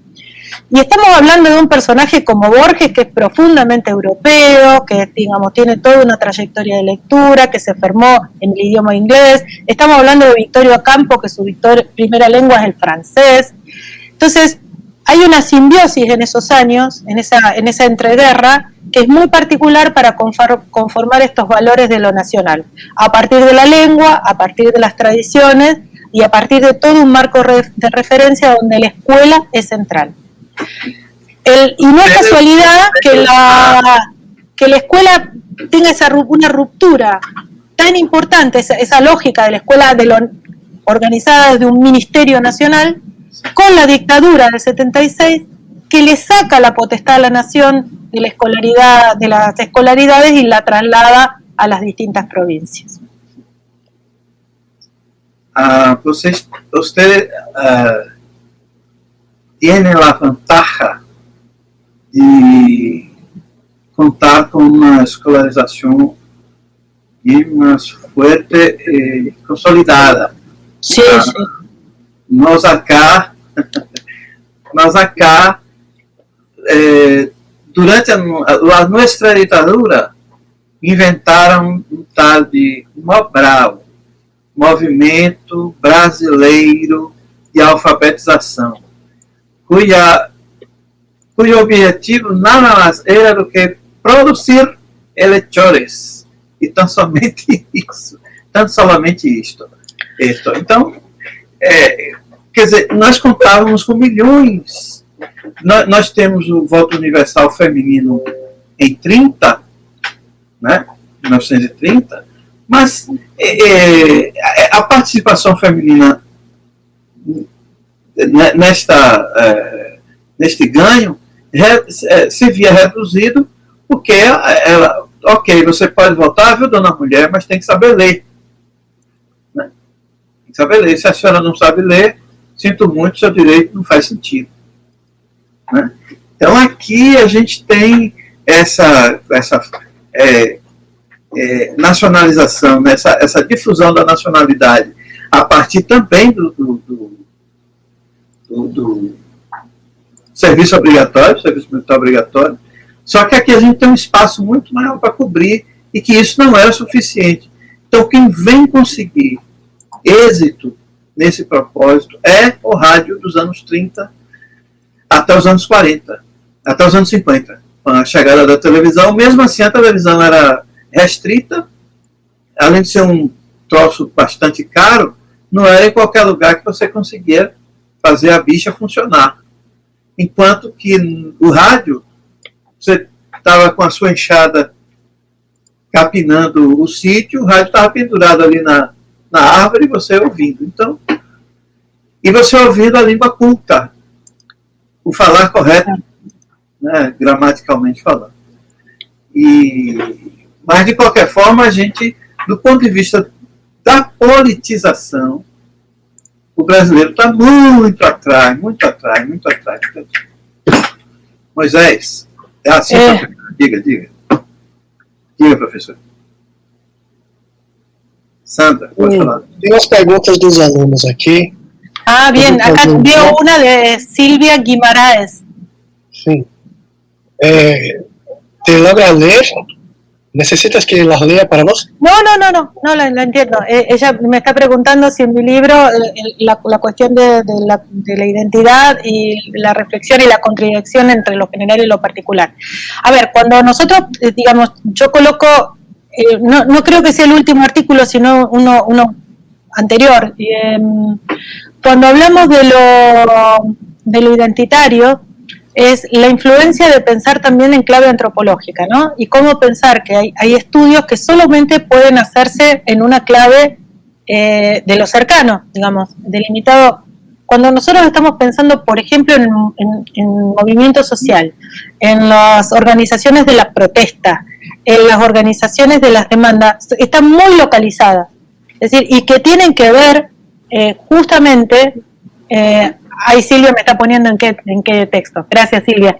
Y estamos hablando de un personaje como Borges, que es profundamente europeo, que, digamos, tiene toda una trayectoria de lectura, que se formó en el idioma inglés. Estamos hablando de Victorio Campo, que su primera lengua es el francés. Entonces, hay una simbiosis en esos años, en esa entreguerra, que es muy particular para conformar estos valores de lo nacional, a partir de la lengua, a partir de las tradiciones y a partir de todo un marco de referencia donde la escuela es central. Y no es casualidad que la escuela tenga una ruptura tan importante, esa lógica de la escuela organizada desde un ministerio nacional, con la dictadura del 76, que le saca la potestad a la nación de la escolaridad, de las escolaridades y la traslada a las distintas provincias. Usted tiene la ventaja de contar con una escolarización bien más fuerte y consolidada. Sí, sí. Nós acá, durante a nossa ditadura, inventaram um tal de MOBRAL, Movimento Brasileiro de Alfabetização, cujo objetivo nada mais era do que produzir eleitores, e tão somente isso, Então, quer dizer, nós contávamos com milhões. Nós temos o voto universal feminino em 30, né? 1930, mas a participação feminina neste ganho se via reduzido porque ela, ok, você pode votar, viu, dona mulher, mas tem que saber ler. Né? Tem que saber ler. Se a senhora não sabe ler, sinto muito, seu direito não faz sentido. Né? Então aqui a gente tem essa nacionalização, né? essa difusão da nacionalidade a partir também do serviço obrigatório, serviço militar obrigatório, só que aqui a gente tem um espaço muito maior para cobrir e que isso não era suficiente. Então quem vem conseguir êxito nesse propósito é o rádio dos anos 30 até os anos 40, até os anos 50, com a chegada da televisão. Mesmo assim, a televisão era restrita, além de ser um troço bastante caro, não era em qualquer lugar que você conseguia fazer a bicha funcionar. Enquanto que o rádio, você estava com a sua enxada capinando o sítio, o rádio estava pendurado ali na árvore e você ouvindo. Então, e você ouvindo a língua culta, o falar correto, né, gramaticalmente falando. Mas, de qualquer forma, a gente, do ponto de vista da politização, o brasileiro está muito atrás, muito atrás, muito atrás. Moisés, é assim, professor? Diga. Diga, professor. Sandra, pode falar. Tem umas perguntas dos alunos aqui. Ah, bien, acá veo una de Silvia Guimaraes. Sí. ¿Te logra leer? ¿Necesitas que las lea para vos? No, la entiendo. Ella me está preguntando si en mi libro la cuestión de la identidad y la reflexión y la contradicción entre lo general y lo particular. A ver, cuando nosotros, digamos, yo coloco, no creo que sea el último artículo, sino uno anterior. Cuando hablamos de lo identitario, es la influencia de pensar también en clave antropológica, ¿no? Y cómo pensar que hay estudios que solamente pueden hacerse en una clave de lo cercano, digamos, delimitado. Cuando nosotros estamos pensando, por ejemplo, en movimiento social, en las organizaciones de la protesta, en las organizaciones de las demandas, están muy localizadas. Es decir, y que tienen que ver justamente... ahí Silvia me está poniendo en qué texto. Gracias, Silvia.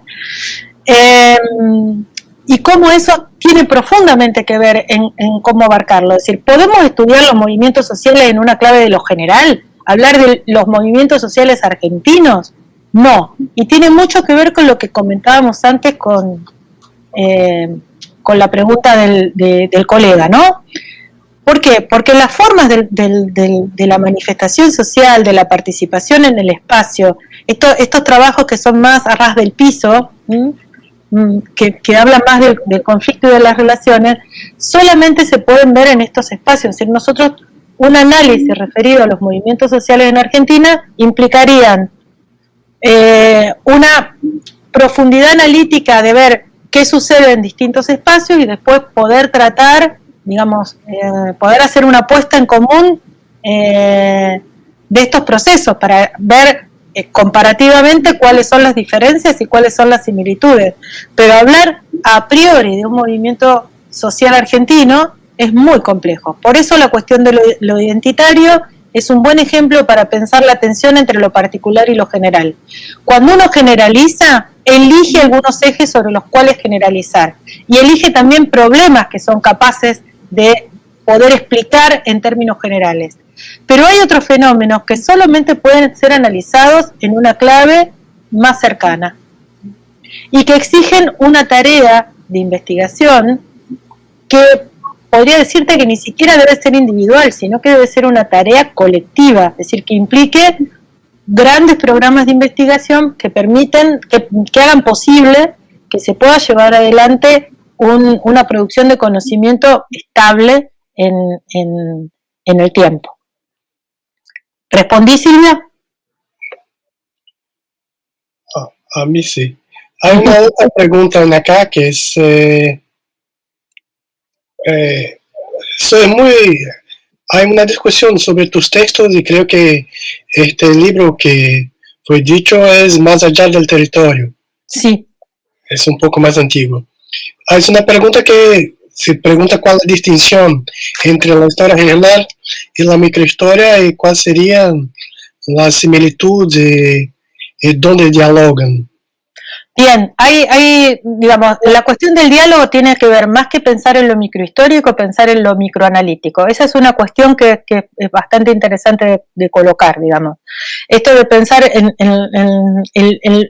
Y cómo eso tiene profundamente que ver en cómo abarcarlo. Es decir, ¿podemos estudiar los movimientos sociales en una clave de lo general? ¿Hablar de los movimientos sociales argentinos? No. Y tiene mucho que ver con lo que comentábamos antes con la pregunta del colega, ¿no? ¿Por qué? Porque las formas de la manifestación social, de la participación en el espacio, estos trabajos que son más a ras del piso, que hablan más del conflicto y de las relaciones, solamente se pueden ver en estos espacios. Es decir, nosotros, un análisis referido a los movimientos sociales en Argentina implicarían una profundidad analítica de ver qué sucede en distintos espacios y después poder tratar, digamos, poder hacer una puesta en común de estos procesos para ver comparativamente cuáles son las diferencias y cuáles son las similitudes. Pero hablar a priori de un movimiento social argentino es muy complejo. Por eso la cuestión de lo identitario es un buen ejemplo para pensar la tensión entre lo particular y lo general. Cuando uno generaliza, elige algunos ejes sobre los cuales generalizar y elige también problemas que son capaces de poder explicar en términos generales. Pero hay otros fenómenos que solamente pueden ser analizados en una clave más cercana y que exigen una tarea de investigación que podría decirte que ni siquiera debe ser individual, sino que debe ser una tarea colectiva, es decir, que implique grandes programas de investigación que permiten, que hagan posible que se pueda llevar adelante una producción de conocimiento estable en el tiempo. ¿Respondí, Silvia? A mí sí. Hay una otra pregunta en acá que es... eso es muy... Hay una discusión sobre tus textos y creo que este libro que fue dicho es Más allá del territorio. Sí. Es un poco más antiguo. Es una pregunta que se pregunta cuál es la distinción entre la historia regional y la microhistoria y cuáles serían las similitudes y dónde dialogan. Bien, hay, digamos, la cuestión del diálogo tiene que ver más que pensar en lo microhistórico, pensar en lo microanalítico. Esa es una cuestión que es bastante interesante de colocar, digamos. Esto de pensar en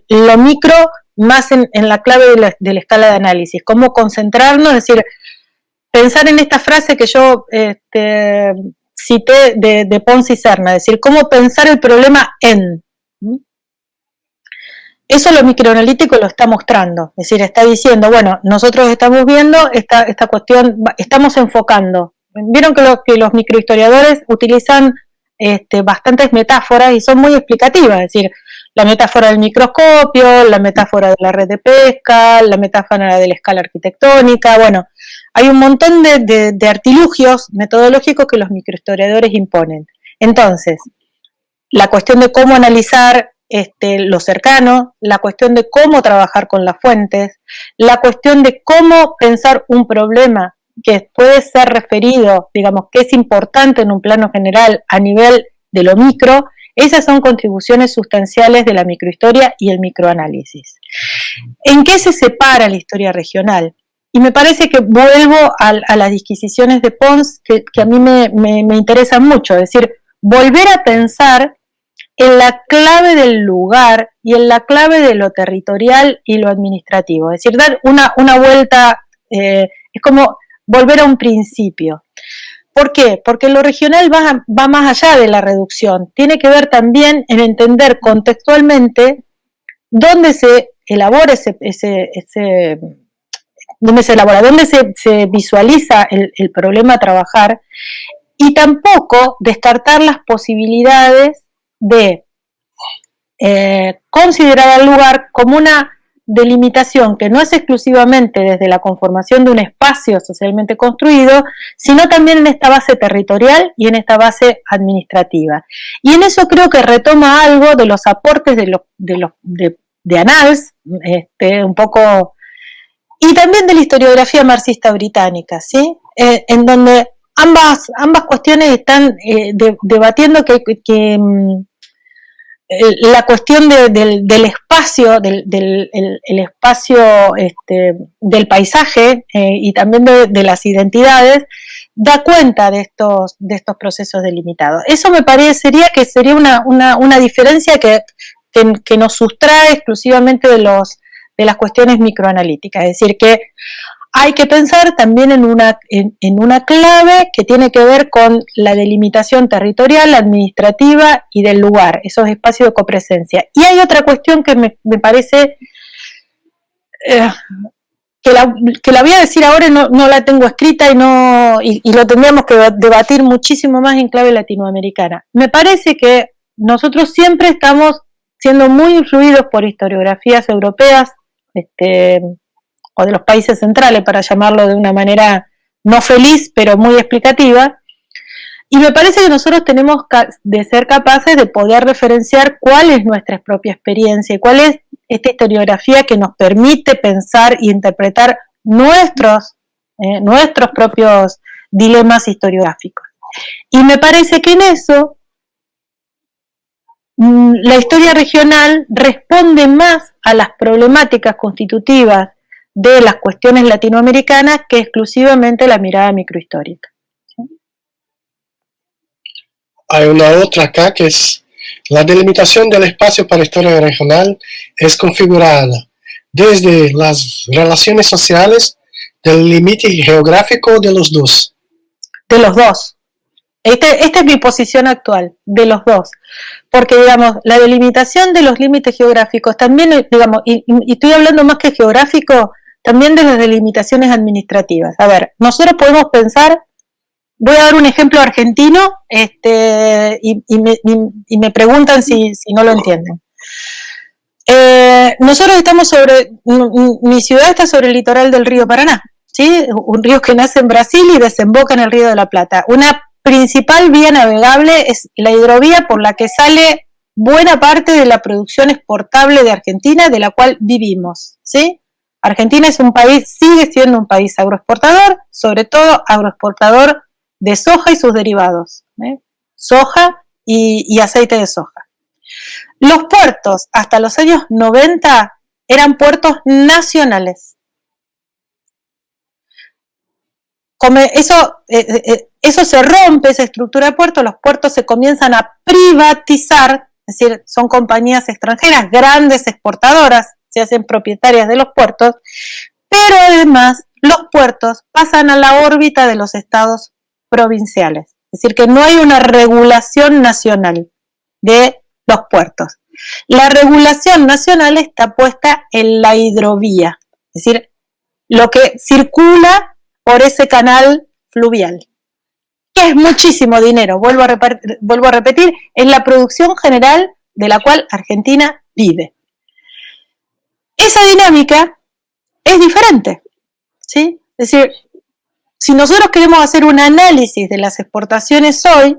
lo micro más en la clave de la escala de análisis, cómo concentrarnos, es decir, pensar en esta frase que yo cité de Pons y Serna, es decir, cómo pensar el problema en. Eso lo microanalítico lo está mostrando, es decir, está diciendo, bueno, nosotros estamos viendo esta cuestión, estamos enfocando. Vieron que los microhistoriadores utilizan bastantes metáforas y son muy explicativas, es decir, la metáfora del microscopio, la metáfora de la red de pesca, la metáfora de la escala arquitectónica, bueno, hay un montón de artilugios metodológicos que los microhistoriadores imponen. Entonces, la cuestión de cómo analizar lo cercano, la cuestión de cómo trabajar con las fuentes, la cuestión de cómo pensar un problema que puede ser referido, digamos, que es importante en un plano general a nivel de lo micro, esas son contribuciones sustanciales de la microhistoria y el microanálisis. ¿En qué se separa la historia regional? Y me parece que vuelvo a las disquisiciones de Pons, que a mí me interesan mucho, es decir, volver a pensar en la clave del lugar y en la clave de lo territorial y lo administrativo, es decir, dar una vuelta, es como volver a un principio. ¿Por qué? Porque lo regional va más allá de la reducción, tiene que ver también en entender contextualmente dónde se elabora dónde se visualiza el problema a trabajar, y tampoco descartar las posibilidades de considerar al lugar como una delimitación que no es exclusivamente desde la conformación de un espacio socialmente construido, sino también en esta base territorial y en esta base administrativa. Y en eso creo que retoma algo de los aportes de Annals, un poco, y también de la historiografía marxista británica, ¿sí? En donde ambas cuestiones están debatiendo que la cuestión del espacio, el espacio del paisaje y también de las identidades, da cuenta de estos procesos delimitados. Eso me parecería que sería una diferencia que nos sustrae exclusivamente de las cuestiones microanalíticas, es decir, que hay que pensar también en una clave que tiene que ver con la delimitación territorial, administrativa y del lugar, esos espacios de copresencia. Y hay otra cuestión que me parece que la voy a decir ahora y no la tengo escrita y lo tendríamos que debatir muchísimo más en clave latinoamericana. Me parece que nosotros siempre estamos siendo muy influidos por historiografías europeas, o de los países centrales, para llamarlo de una manera no feliz, pero muy explicativa, y me parece que nosotros tenemos de ser capaces de poder referenciar cuál es nuestra propia experiencia y cuál es esta historiografía que nos permite pensar e interpretar nuestros propios dilemas historiográficos. Y me parece que en eso la historia regional responde más a las problemáticas constitutivas de las cuestiones latinoamericanas que exclusivamente la mirada microhistórica. ¿Sí? Hay una otra acá que es la delimitación del espacio para la historia regional es configurada desde las relaciones sociales del límite geográfico de los dos. De los dos. Esta es mi posición actual, de los dos. Porque, digamos, la delimitación de los límites geográficos también, digamos, y estoy hablando más que geográfico, también de las delimitaciones administrativas. A ver, nosotros podemos pensar, voy a dar un ejemplo argentino, y me preguntan si no lo entienden. Nosotros estamos mi ciudad está sobre el litoral del río Paraná, ¿sí? Un río que nace en Brasil y desemboca en el río de la Plata. Una principal vía navegable es la hidrovía por la que sale buena parte de la producción exportable de Argentina, de la cual vivimos, ¿sí? Argentina sigue siendo un país agroexportador, sobre todo agroexportador de soja y sus derivados, soja y aceite de soja. Los puertos hasta los años 90 eran puertos nacionales. Eso se rompe, esa estructura de puertos, los puertos se comienzan a privatizar, es decir, son compañías extranjeras, grandes exportadoras, se hacen propietarias de los puertos, pero además los puertos pasan a la órbita de los estados provinciales. es decir, que no hay una regulación nacional de los puertos. La regulación nacional está puesta en la hidrovía, es decir, lo que circula por ese canal fluvial, que es muchísimo dinero, vuelvo a repetir, es la producción general de la cual Argentina vive. Esa dinámica es diferente, ¿sí? Es decir, si nosotros queremos hacer un análisis de las exportaciones hoy,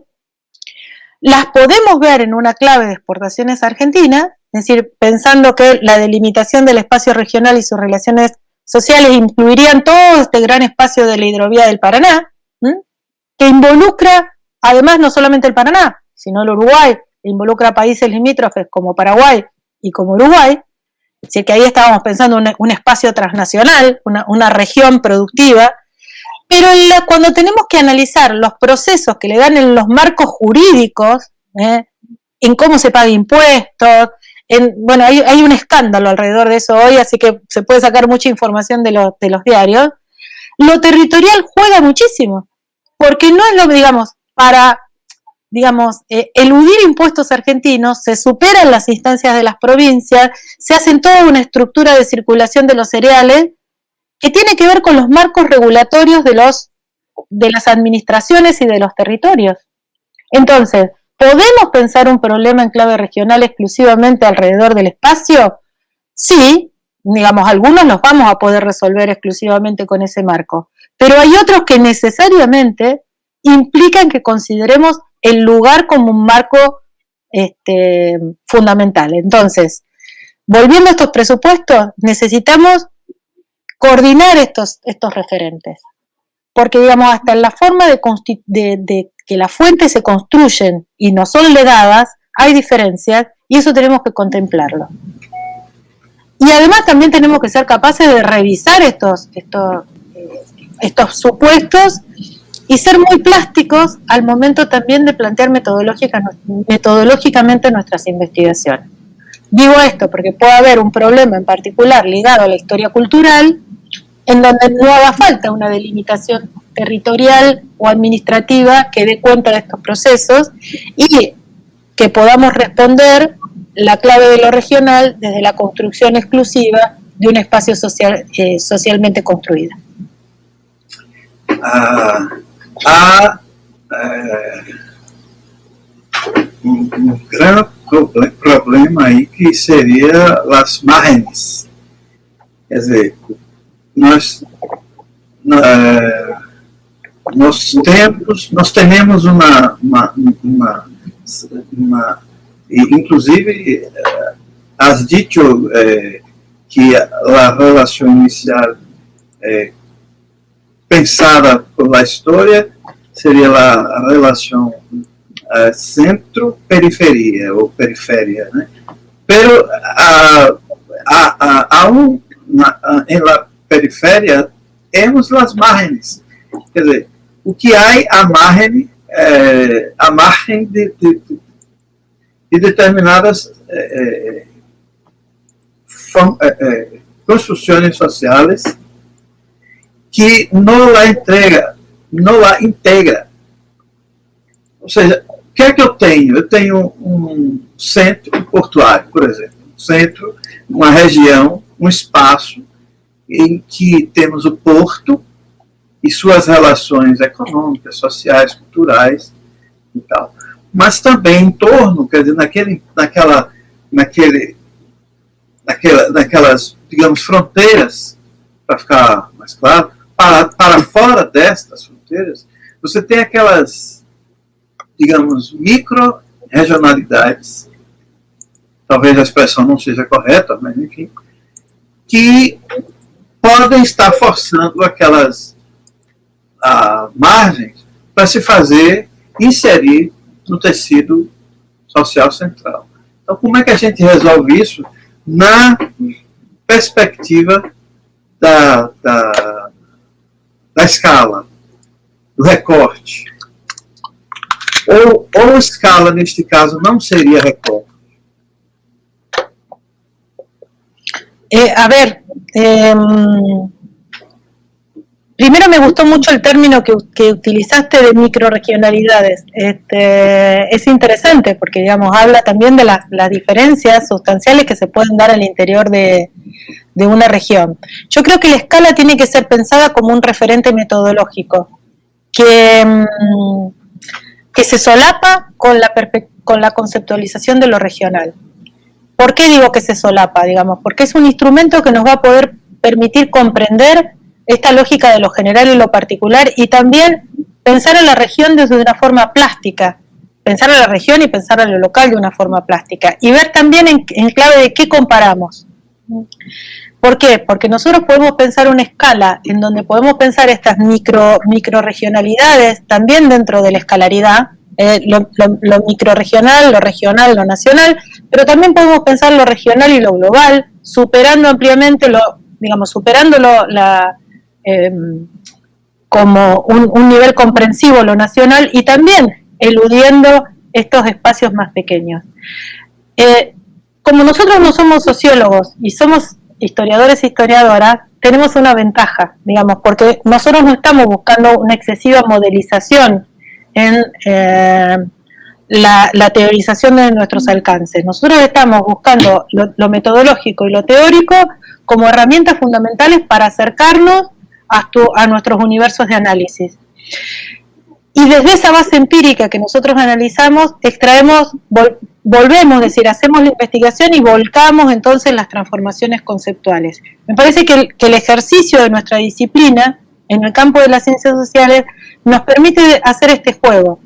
las podemos ver en una clave de exportaciones argentinas, es decir, pensando que la delimitación del espacio regional y sus relaciones sociales incluirían todo este gran espacio de la hidrovía del Paraná, que involucra, además, no solamente el Paraná, sino el Uruguay, involucra países limítrofes como Paraguay y como Uruguay, es decir, que ahí estábamos pensando un espacio transnacional, una región productiva, pero cuando tenemos que analizar los procesos que le dan en los marcos jurídicos, en cómo se paga impuestos, bueno, hay un escándalo alrededor de eso hoy, así que se puede sacar mucha información de los diarios. Lo territorial juega muchísimo, porque no es lo, para eludir impuestos argentinos, se superan las instancias de las provincias, se hacen toda una estructura de circulación de los cereales que tiene que ver con los marcos regulatorios de las administraciones y de los territorios. Entonces, ¿podemos pensar un problema en clave regional exclusivamente alrededor del espacio? Sí, algunos los vamos a poder resolver exclusivamente con ese marco, pero hay otros que necesariamente implican que consideremos el lugar como un marco fundamental. Entonces, volviendo a estos presupuestos, necesitamos coordinar estos referentes, porque hasta en la forma de que las fuentes se construyen y no son legadas, hay diferencias y eso tenemos que contemplarlo. Y además también tenemos que ser capaces de revisar estos supuestos y ser muy plásticos al momento también de plantear metodológicamente nuestras investigaciones. Digo esto porque puede haber un problema en particular ligado a la historia cultural, en donde no haga falta una delimitación territorial o administrativa que dé cuenta de estos procesos y que podamos responder la clave de lo regional desde la construcción exclusiva de un espacio social, socialmente construido. Há gran problema aí que seria as margens. Quer dizer, nós temos uma inclusive has dicho que a relação inicial pensada por la história seria a relação centro-periferia ou periferia, né? Pero em la periferia temos as margens, quer dizer, o que há a margem de determinadas construções sociais que não a integra. Ou seja, o que é que eu tenho? Eu tenho um centro portuário, por exemplo, um centro, uma região, um espaço em que temos o porto e suas relações econômicas, sociais, culturais e tal. Mas também em torno, quer dizer, naquelas, digamos, fronteiras, para ficar mais claro, para fora destas fronteiras, você tem aquelas, digamos, micro-regionalidades, talvez a expressão não seja correta, mas enfim, que podem estar forçando aquelas margens para se inserir no tecido social central. Então, como é que a gente resolve isso na perspectiva da escala, do recorte? Ou escala, neste caso, não seria recorte? Primero me gustó mucho el término que utilizaste de microregionalidades. Es interesante porque, digamos, habla también de las diferencias sustanciales que se pueden dar al interior de una región. Yo creo que la escala tiene que ser pensada como un referente metodológico que se solapa con la conceptualización de lo regional. ¿Por qué digo que se solapa? Digamos, porque es un instrumento que nos va a poder permitir comprender esta lógica de lo general y lo particular, y también pensar en la región desde una forma plástica, pensar en la región y pensar en lo local de una forma plástica, y ver también en clave de qué comparamos. ¿Por qué? Porque nosotros podemos pensar una escala en donde podemos pensar estas microregionalidades también dentro de la escalaridad, lo microregional, lo regional, lo nacional, pero también podemos pensar lo regional y lo global, superando ampliamente como un nivel comprensivo lo nacional, y también eludiendo estos espacios más pequeños. Como nosotros no somos sociólogos y somos historiadores e historiadoras, tenemos una ventaja, digamos, porque nosotros no estamos buscando una excesiva modelización en la teorización de nuestros alcances. Nosotros estamos buscando lo metodológico y lo teórico como herramientas fundamentales para acercarnos a nuestros universos de análisis. Y desde esa base empírica que nosotros analizamos, extraemos, volvemos, es decir, hacemos la investigación y volcamos entonces las transformaciones conceptuales. Me parece que el ejercicio de nuestra disciplina en el campo de las ciencias sociales nos permite hacer este juego,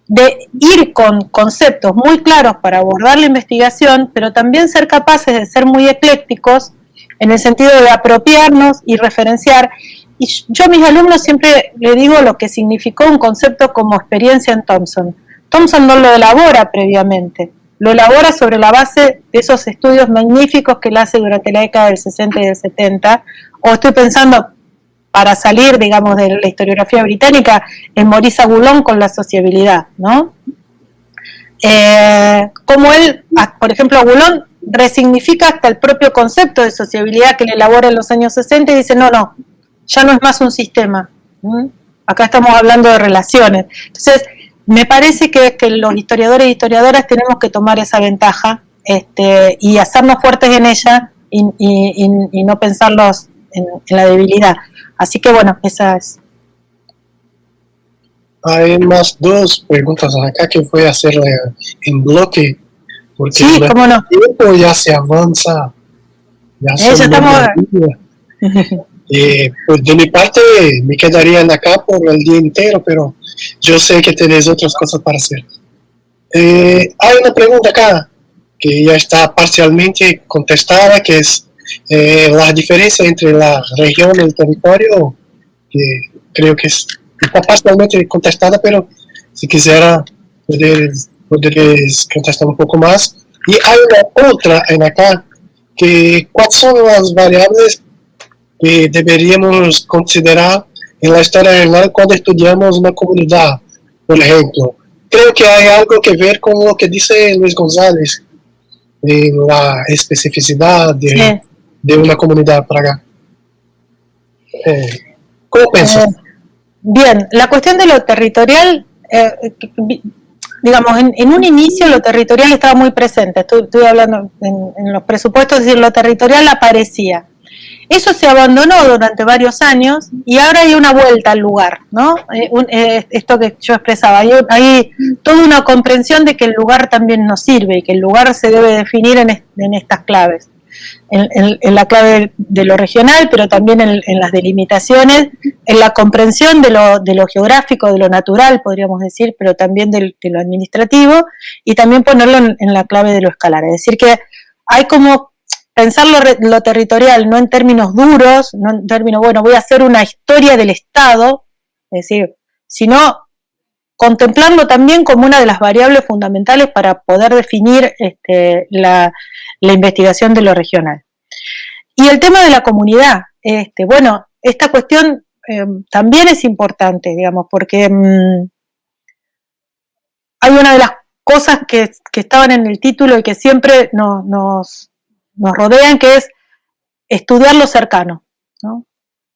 de ir con conceptos muy claros para abordar la investigación, pero también ser capaces de ser muy eclécticos en el sentido de apropiarnos y referenciar. Y yo a mis alumnos siempre le digo lo que significó un concepto como experiencia en Thompson. Thompson no lo elabora previamente, lo elabora sobre la base de esos estudios magníficos que él hace durante la década del 60 y del 70, o estoy pensando, para salir, digamos, de la historiografía británica, en Maurice Agullon con la sociabilidad, ¿no? Como él, por ejemplo, Agullon resignifica hasta el propio concepto de sociabilidad que él elabora en los años 60 y dice, no, ya no es más un sistema. Acá estamos hablando de relaciones. Entonces, me parece que los historiadores e historiadoras tenemos que tomar esa ventaja y hacernos fuertes en ella y no pensarlos en la debilidad. Así que bueno, esa es. Hay más dos preguntas acá que voy a hacer en bloque, porque sí, cómo no. El tiempo ya se avanza. Ya estamos. Pues de mi parte me quedarían acá por el día entero, pero yo sé que tenéis otras cosas para hacer. Hay una pregunta acá que ya está parcialmente contestada, que es la diferencia entre la región y el territorio, que creo que está parcialmente contestada, pero si quisiera podrías contestar un poco más. Y hay una otra en acá, que ¿cuáles son las variables que deberíamos considerar en la historia regional cuando estudiamos una comunidad, por ejemplo? Creo que hay algo que ver con lo que dice Luis González, de la especificidad de una comunidad para acá. ¿Cómo piensas? Bien, la cuestión de lo territorial, digamos, en un inicio lo territorial estaba muy presente, estoy hablando en los presupuestos, es decir, lo territorial aparecía. Eso se abandonó durante varios años y ahora hay una vuelta al lugar, ¿no? Esto que yo expresaba, hay toda una comprensión de que el lugar también nos sirve y que el lugar se debe definir en estas claves. En la clave de lo regional, pero también en las delimitaciones, en la comprensión de lo geográfico, de lo natural, podríamos decir, pero también de lo administrativo, y también ponerlo en la clave de lo escalar. Es decir, que hay como pensar lo territorial no en términos duros, no en términos, bueno, voy a hacer una historia del Estado, es decir, sino contemplarlo también como una de las variables fundamentales para poder definir la investigación de lo regional. Y el tema de la comunidad, bueno, esta cuestión también es importante, digamos, porque hay una de las cosas que estaban en el título y que siempre nos rodean, que es estudiar lo cercano, ¿no?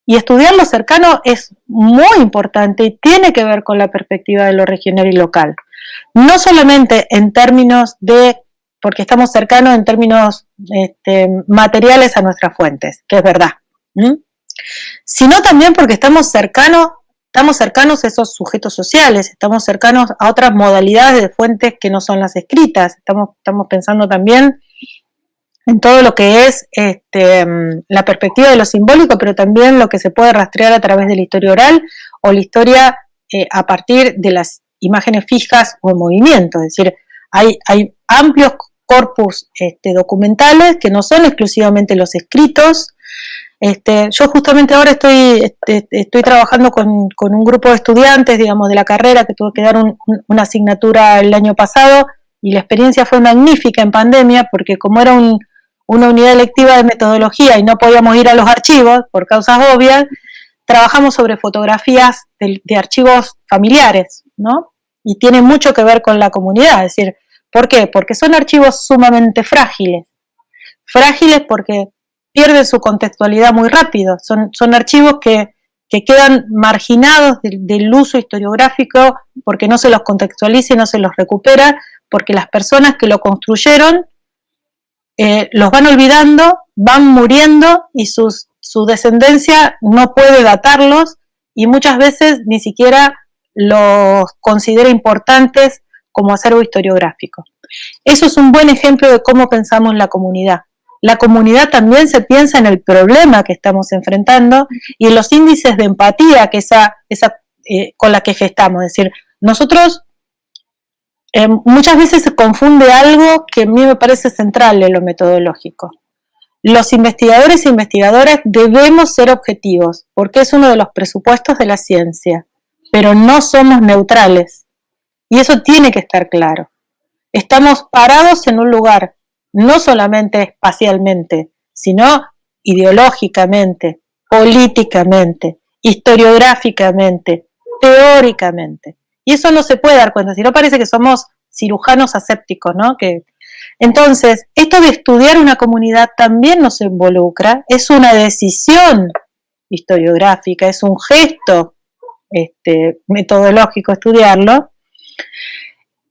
Y estudiar lo cercano es muy importante y tiene que ver con la perspectiva de lo regional y local. No solamente en términos de, porque estamos cercanos en términos materiales a nuestras fuentes, que es verdad, sino también porque estamos cercanos a esos sujetos sociales, estamos cercanos a otras modalidades de fuentes que no son las escritas, estamos pensando también en todo lo que es la perspectiva de lo simbólico, pero también lo que se puede rastrear a través de la historia oral o la historia a partir de las imágenes fijas o en movimiento. Es decir, hay amplios corpus documentales que no son exclusivamente los escritos. Yo justamente ahora estoy trabajando con un grupo de estudiantes, digamos, de la carrera, que tuve que dar una asignatura el año pasado, y la experiencia fue magnífica en pandemia, porque como era una unidad electiva de metodología y no podíamos ir a los archivos por causas obvias, trabajamos sobre fotografías de archivos familiares, ¿no? Y tiene mucho que ver con la comunidad, es decir, ¿por qué? Porque son archivos sumamente frágiles porque pierden su contextualidad muy rápido, son archivos que quedan marginados del uso historiográfico porque no se los contextualiza y no se los recupera, porque las personas que lo construyeron los van olvidando, van muriendo y su descendencia no puede datarlos y muchas veces ni siquiera los considera importantes como acervo historiográfico. Eso es un buen ejemplo de cómo pensamos la comunidad. La comunidad también se piensa en el problema que estamos enfrentando y en los índices de empatía que con la que gestamos. Es decir, nosotros muchas veces se confunde algo que a mí me parece central en lo metodológico. Los investigadores e investigadoras debemos ser objetivos, porque es uno de los presupuestos de la ciencia, pero no somos neutrales. Y eso tiene que estar claro. Estamos parados en un lugar, no solamente espacialmente, sino ideológicamente, políticamente, historiográficamente, teóricamente. Y eso no se puede dar cuenta, si no parece que somos cirujanos asépticos, ¿no? Entonces, esto de estudiar una comunidad también nos involucra, es una decisión historiográfica, es un gesto metodológico estudiarlo,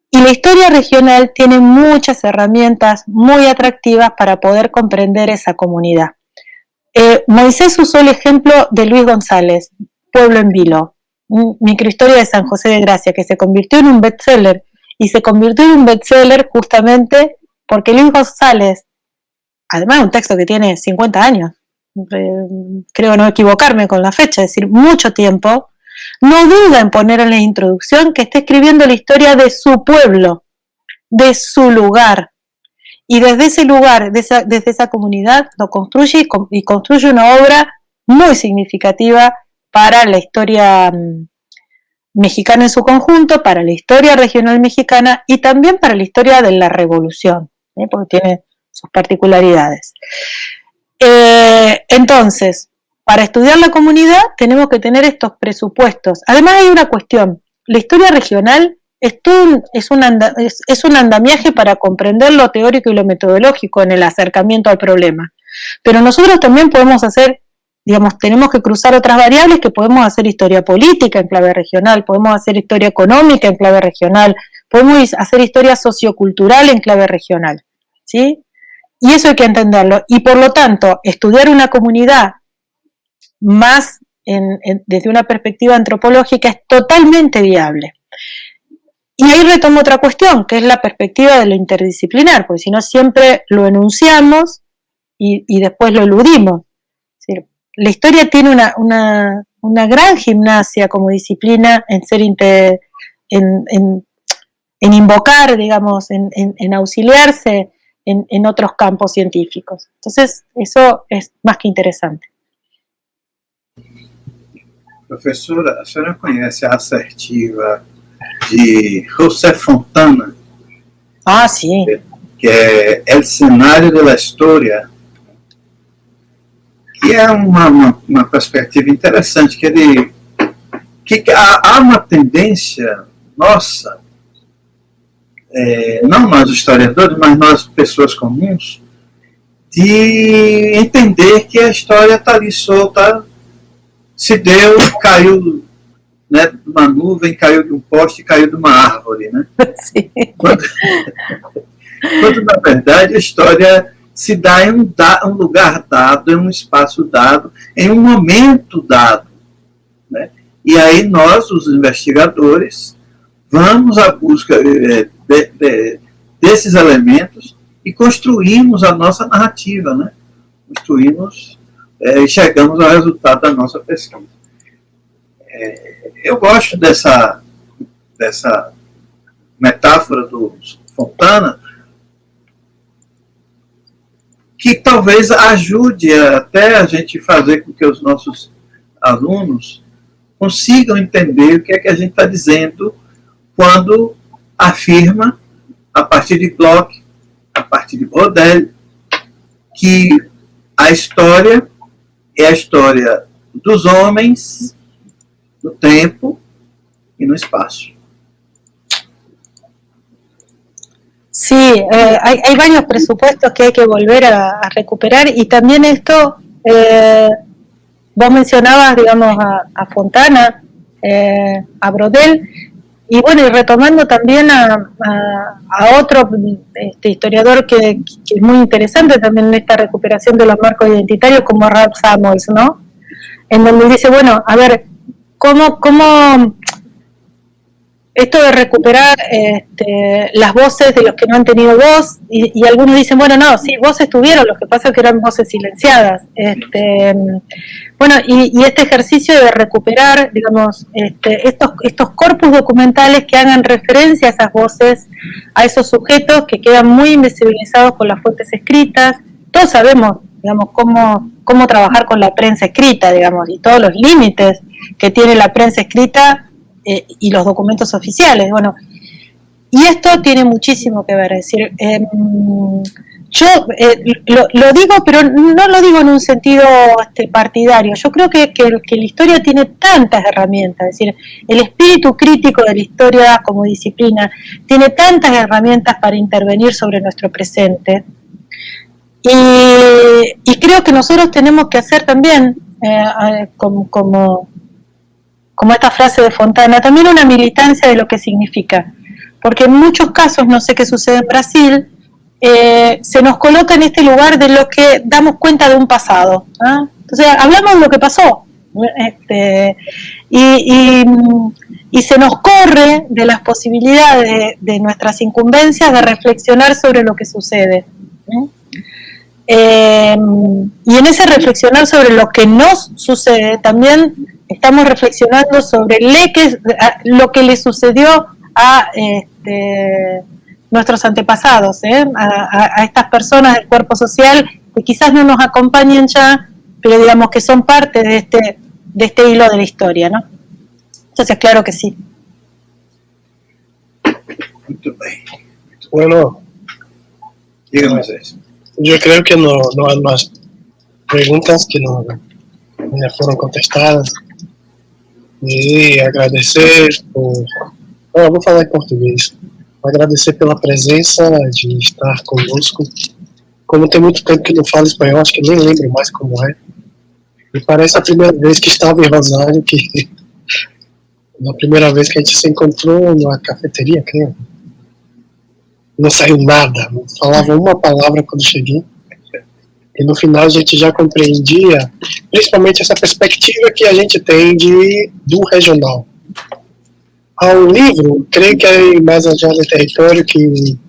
y la historia regional tiene muchas herramientas muy atractivas para poder comprender esa comunidad. Moisés usó el ejemplo de Luis González, Pueblo en Vilo, microhistoria de San José de Gracia, que se convirtió en un bestseller, y se convirtió en un bestseller justamente porque Luis González, además de un texto que tiene 50 años, creo no equivocarme con la fecha, es decir, mucho tiempo, no duda en poner en la introducción que está escribiendo la historia de su pueblo, de su lugar, y desde ese lugar, desde esa comunidad, lo construye y construye una obra muy significativa para la historia mexicana en su conjunto, para la historia regional mexicana y también para la historia de la revolución, porque tiene sus particularidades. Entonces, para estudiar la comunidad tenemos que tener estos presupuestos. Además hay una cuestión, la historia regional es un andamiaje para comprender lo teórico y lo metodológico en el acercamiento al problema, pero nosotros también podemos hacer, digamos, tenemos que cruzar otras variables, que podemos hacer historia política en clave regional, podemos hacer historia económica en clave regional, podemos hacer historia sociocultural en clave regional, ¿sí? Y eso hay que entenderlo, y por lo tanto, estudiar una comunidad más desde una perspectiva antropológica es totalmente viable. Y ahí retomo otra cuestión, que es la perspectiva de lo interdisciplinar, porque si no siempre lo enunciamos y después lo eludimos. Es decir, la historia tiene una gran gimnasia como disciplina en ser en invocar, digamos, en auxiliarse en otros campos científicos. Entonces, eso es más que interesante. Professora, a senhora conhece a assertiva de José Fontana? Ah, sí. Que é El Cenário de la História, que é uma perspectiva interessante, que há uma tendência nossa, não nós historiadores, mas nós pessoas comuns, de entender que a história está ali solta se deu, caiu, né, de uma nuvem, caiu de um poste, caiu de uma árvore, né? Sim. Quando, na verdade, a história se dá em um lugar dado, em um espaço dado, em um momento dado, né? E aí nós, os investigadores, vamos à busca desses elementos e construímos a nossa narrativa, né? Construímos e chegamos ao resultado da nossa pesquisa. Eu gosto dessa metáfora do Fontana, que talvez ajude até a gente fazer com que os nossos alunos consigam entender o que é que a gente está dizendo quando afirma, a partir de Bloch, a partir de Brodel, que a história é a história dos homens no tempo y no espacio. Sí, hay varios presupuestos que hay que volver a recuperar, y también esto, vos mencionabas, digamos, a Fontana, a Brodel, y bueno, y retomando también a otro historiador que es muy interesante también en esta recuperación de los marcos identitarios, como Ralph Samuels, ¿no? En donde dice, bueno, a ver, ¿cómo esto de recuperar las voces de los que no han tenido voz, y algunos dicen, bueno, no, sí, voces tuvieron, lo que pasa es que eran voces silenciadas. Bueno, y este ejercicio de recuperar, digamos, estos corpus documentales que hagan referencia a esas voces, a esos sujetos que quedan muy invisibilizados por las fuentes escritas. Todos sabemos, digamos, cómo trabajar con la prensa escrita, digamos, y todos los límites que tiene la prensa escrita y los documentos oficiales. Bueno, y esto tiene muchísimo que ver, es decir, yo lo digo, pero no lo digo en un sentido partidario. Yo creo que la historia tiene tantas herramientas, es decir, el espíritu crítico de la historia como disciplina tiene tantas herramientas para intervenir sobre nuestro presente, y creo que nosotros tenemos que hacer también, como esta frase de Fontana, también una militancia de lo que significa, porque en muchos casos, no sé qué sucede en Brasil, se nos coloca en este lugar de lo que damos cuenta de un pasado, ¿eh? Entonces hablamos de lo que pasó, y se nos corre de las posibilidades de nuestras incumbencias de reflexionar sobre lo que sucede, ¿eh? Y en ese reflexionar sobre lo que nos sucede también estamos reflexionando sobre lo que le sucedió a nuestros antepasados, a estas personas del cuerpo social que quizás no nos acompañen ya, pero digamos que son parte de este hilo de la historia, ¿no? Entonces, claro que sí. Muito bem. Bueno, Díganos eso. yo creo que no hay más preguntas que no ya fueron contestadas. E agradecer por... vou falar em português. Agradecer pela presença, de estar conosco. Como tem muito tempo que não falo espanhol, acho que nem lembro mais como é. E parece a primeira vez que estava em Rosário, que na primeira vez que a gente se encontrou numa cafeteria, creio. Não saiu nada, não falava uma palavra quando cheguei. E no final a gente já compreendia, principalmente essa perspectiva que a gente tem do regional. Há um livro, creio que é Mais Adiante do Território, que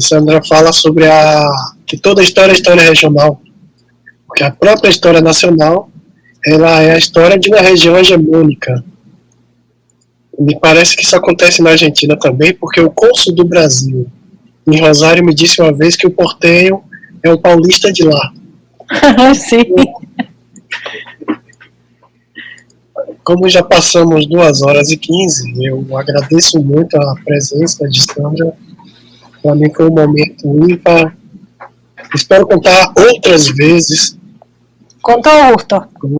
Sandra fala sobre que toda história é história regional. Porque a própria história nacional, ela é a história de uma região hegemônica. Me parece que isso acontece na Argentina também, porque o cônsul do Brasil em Rosário me disse uma vez que o porteño é um paulista de lá. Sim. Como já passamos 2h15, eu agradeço muito a presença de Sandra. Para mim foi um momento ímpar. Espero contar outras vezes. Com todo gusto.